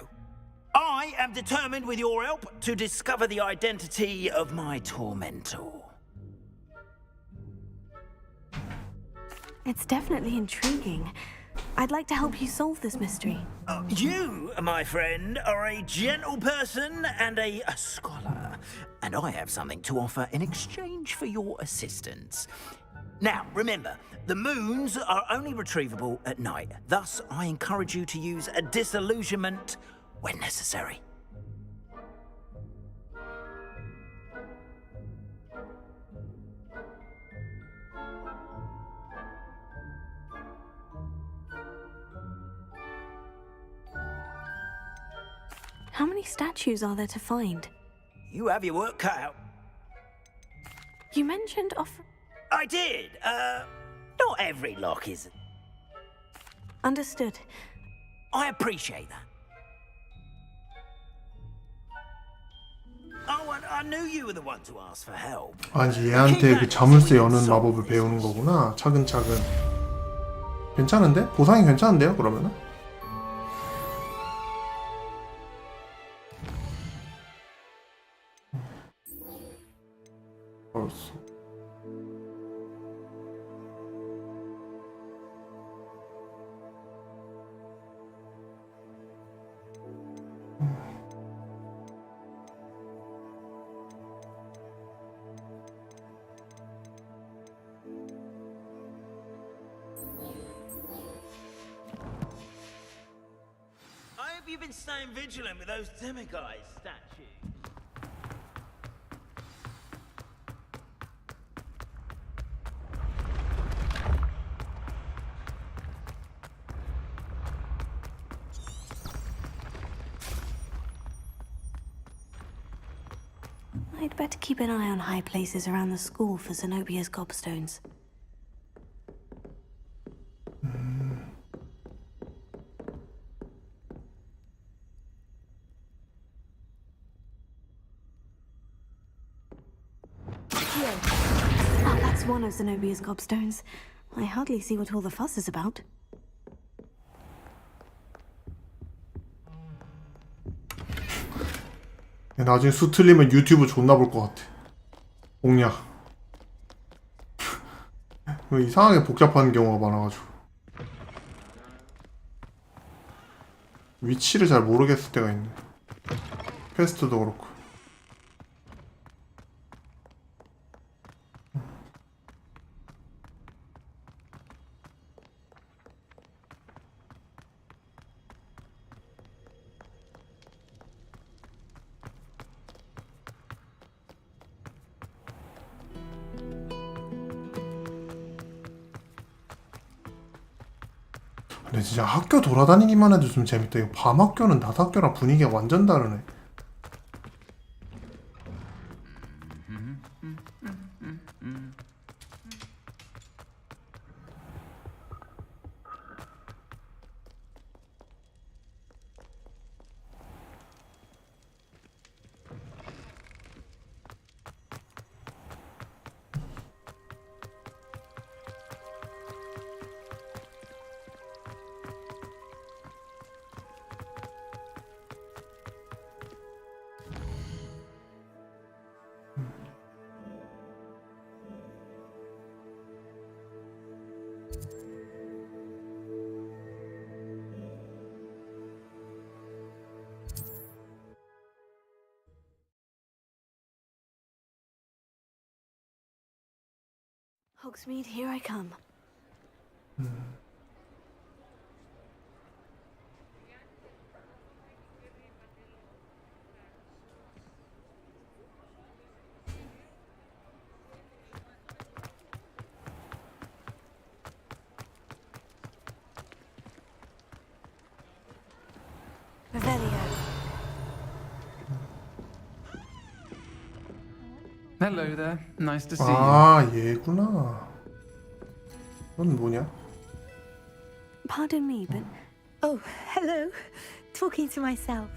I am determined, with your help, to discover the identity of my tormentor. It's definitely intriguing. I'd like to help you solve this mystery. You, my friend, are a gentle person and a scholar, and I have something to offer in exchange for your assistance. Now, remember, the moons are only retrievable at night. Thus, I encourage you to use a disillusionment when necessary. How many statues are there to find? You have your work cut out. You mentioned I did. Not every lock is. Understood. I appreciate that. Oh, I knew you were the one to ask for help. 아, 이제 얘한테 그 자물쇠 여는 마법을 배우는 거구나. 차근차근. 괜찮은데? 보상이 괜찮은데요, 그러면은? 벌써. I hope you've been staying vigilant with those demiguise statues. I'd better keep an eye on high places around the school for Zenobia's gobstones. Ah, that's one of Zenobia's gobstones. I hardly see what all the fuss is about. 나중에 수 틀리면 유튜브 존나 볼 것 같아. 공략. 이상하게 복잡한 경우가 많아가지고. 위치를 잘 모르겠을 때가 있네. 퀘스트도 그렇고. 근데 진짜 학교 돌아다니기만 해도 좀 재밌다. 이거 밤 학교는 낮 학교랑 분위기가 완전 다르네. Hogsmeade, here I come. Hello there. Nice to see 아, 얘구나. 넌 뭐냐? Pardon me, but... Oh, hello. Talking to myself.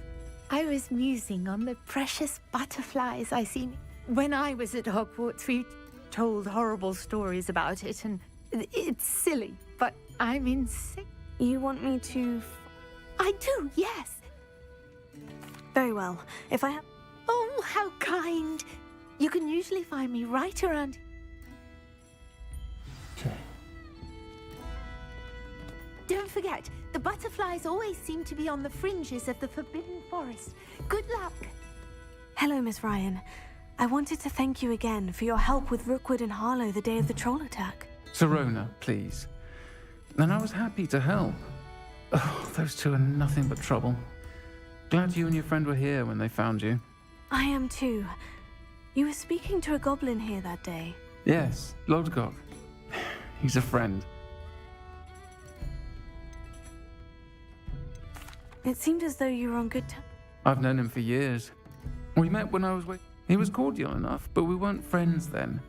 I was musing on the precious butterflies I seen. When I was at Hogwarts, we told horrible stories about it, and it's silly, but I'm insane. You want me to... I do, yes. Very well. If I have... Oh, how kind. You can usually find me right around... Okay. Don't forget, the butterflies always seem to be on the fringes of the Forbidden Forest. Good luck. Hello, Miss Ryan. I wanted to thank you again for your help with Rookwood and Harlow the day of the troll attack. Serona, please. And I was happy to help. Oh, those two are nothing but trouble. Glad you and your friend were here when they found you. I am too. You were speaking to a goblin here that day. Yes, Lodgok. He's a friend. It seemed as though you were on good terms. I've known him for years. We met when I was with... He was cordial enough, but we weren't friends then.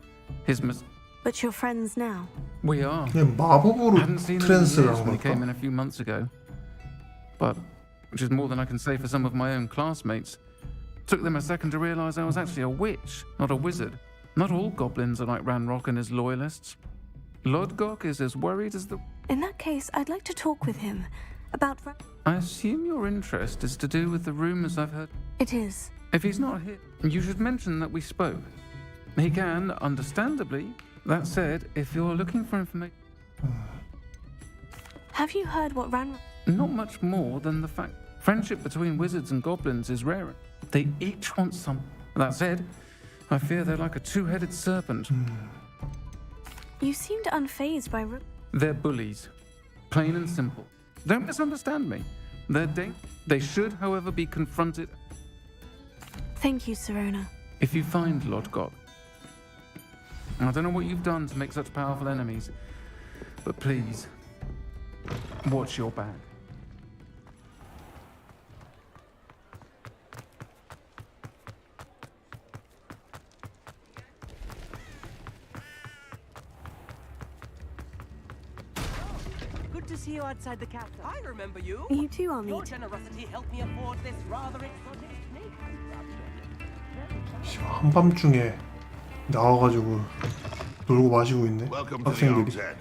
But you're friends now? We are. 마법으로 Hadn't seen him in 트랜스를 years 한 when he came 걸까? in a few months ago. But, which is more than I can say for some of my own classmates. Took them a second to realize I was actually a witch, not a wizard. Not all goblins are like Ranrock and his loyalists. Lodgok is as worried as the... In that case, I'd like to talk with him about... I assume your interest is to do with the rumors I've heard. It is. If he's not here, you should mention that we spoke. He can, understandably. That said, if you're looking for information... Have you heard what Ranrock... Not much more than the fact friendship between wizards and goblins is rare. They each want some. That said, I fear they're like a two-headed serpent. You seemed unfazed by... They're bullies. Plain and simple. Don't misunderstand me. They should, however, be confronted. Thank you, Sirona. If you find Lodgok, I don't know what you've done to make such powerful enemies, but please, watch your back. Good to see you outside the castle. I remember you. You too, Amit. Your generosity helped me afford this rather exotic snake hunt. 한밤중에 나와가지고 놀고 마시고 있네. Welcome to the Arm's 학생들이. Head.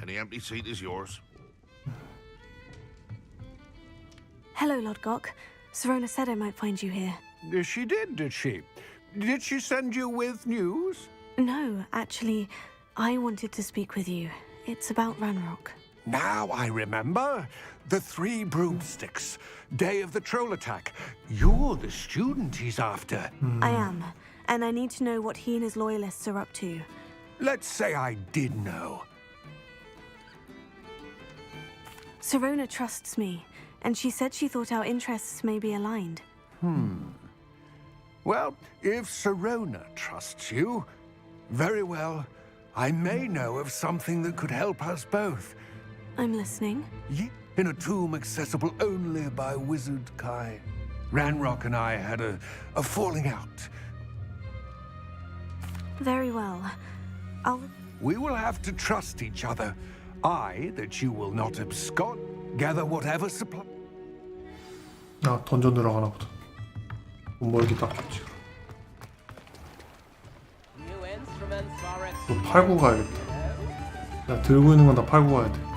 Any empty seat is yours. Hello, Lodgok. Sirona said I might find you here. She did she? Did she send you with news? No, actually, I wanted to speak with you. It's about Ranrock. Now I remember. The 3 broomsticks. Day of the troll attack. You're the student he's after. I am, and I need to know what he and his loyalists are up to. Let's say I did know. Sirona trusts me, and she said she thought our interests may be aligned. Well, if Sirona trusts you, very well. I may know of something that could help us both. I'm listening. In a tomb accessible only by wizard kind. Ranrock and I had a falling out. Very well. We will have to trust each other. I, that you will not abscond, gather whatever supply. 아, 던전 들어가나 보다. 돈 벌기 딱 좋지. 이거 팔고 가야겠다. 야, 들고 있는 건 다 팔고 가야 돼.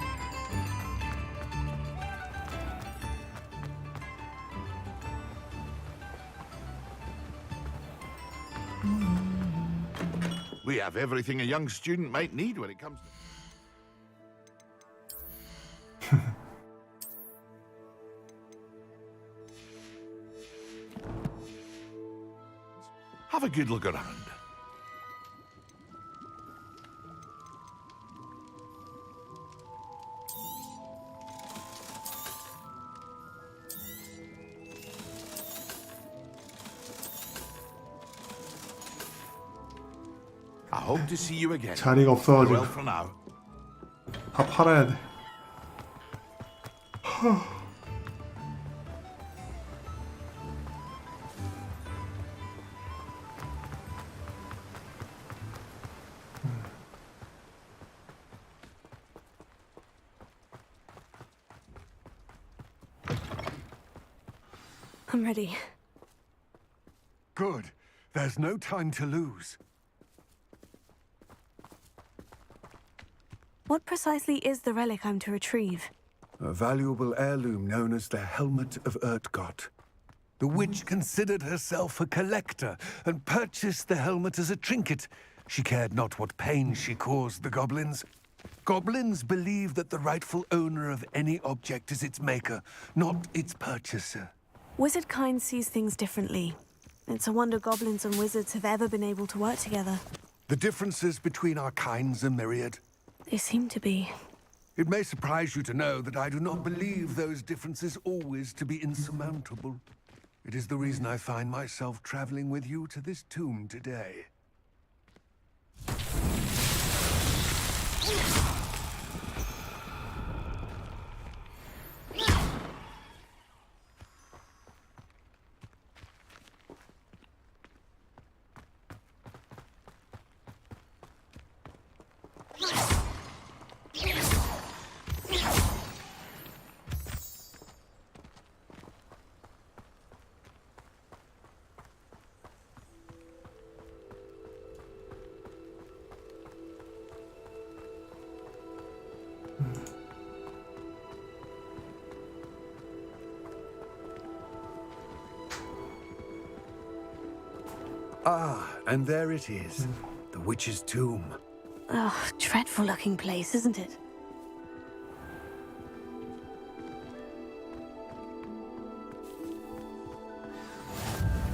We have everything a young student might need when it comes to... Have a good look around. I hope to see you again. 자리가 없어가지고 Farewell for now. 다 팔아야 돼. I'm ready. Good. There's no time to lose. What precisely is the relic I'm to retrieve? A valuable heirloom known as the Helmet of Urtgott. The witch considered herself a collector and purchased the helmet as a trinket. She cared not what pain she caused the goblins. Goblins believe that the rightful owner of any object is its maker, not its purchaser. Wizard kind sees things differently. It's a wonder goblins and wizards have ever been able to work together. The differences between our kinds are myriad. They seem to be. It may surprise you to know that I do not believe those differences always to be insurmountable. It is the reason I find myself traveling with you to this tomb today. Ah, and there it is. The witch's tomb. Oh, dreadful looking place, isn't it?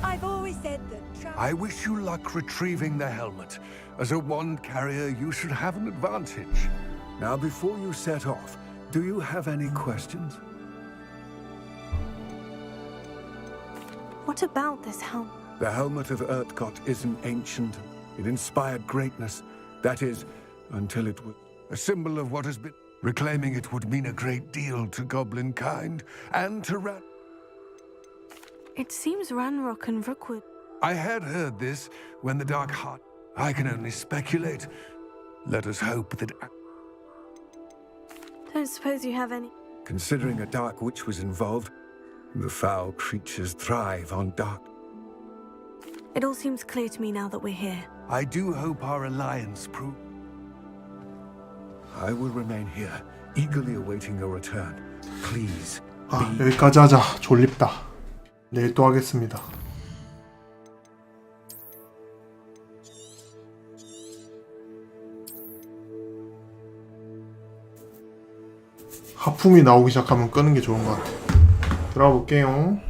I've always said that I wish you luck retrieving the helmet. As a wand carrier, you should have an advantage. Now, before you set off, do you have any questions? What about this helmet? The helmet of Urtkot isn't ancient. It inspired greatness. That is, until it was a symbol of what has been. Reclaiming it would mean a great deal to goblin kind, and to Ran. It seems Ranrock and Rook would... I had heard this when the Dark Heart... I can only speculate. Let us hope that... Don't suppose you have any... Considering a Dark Witch was involved, the foul creatures thrive on dark... It all seems clear to me now that we're here. I do hope our alliance prove... I will remain here, eagerly awaiting your return. Please. 아, 여기까지 하자. 졸립다. 내일 또 하겠습니다. 하품이 나오기 시작하면 끄는 게 좋은 것 같아. 들어가 볼게요.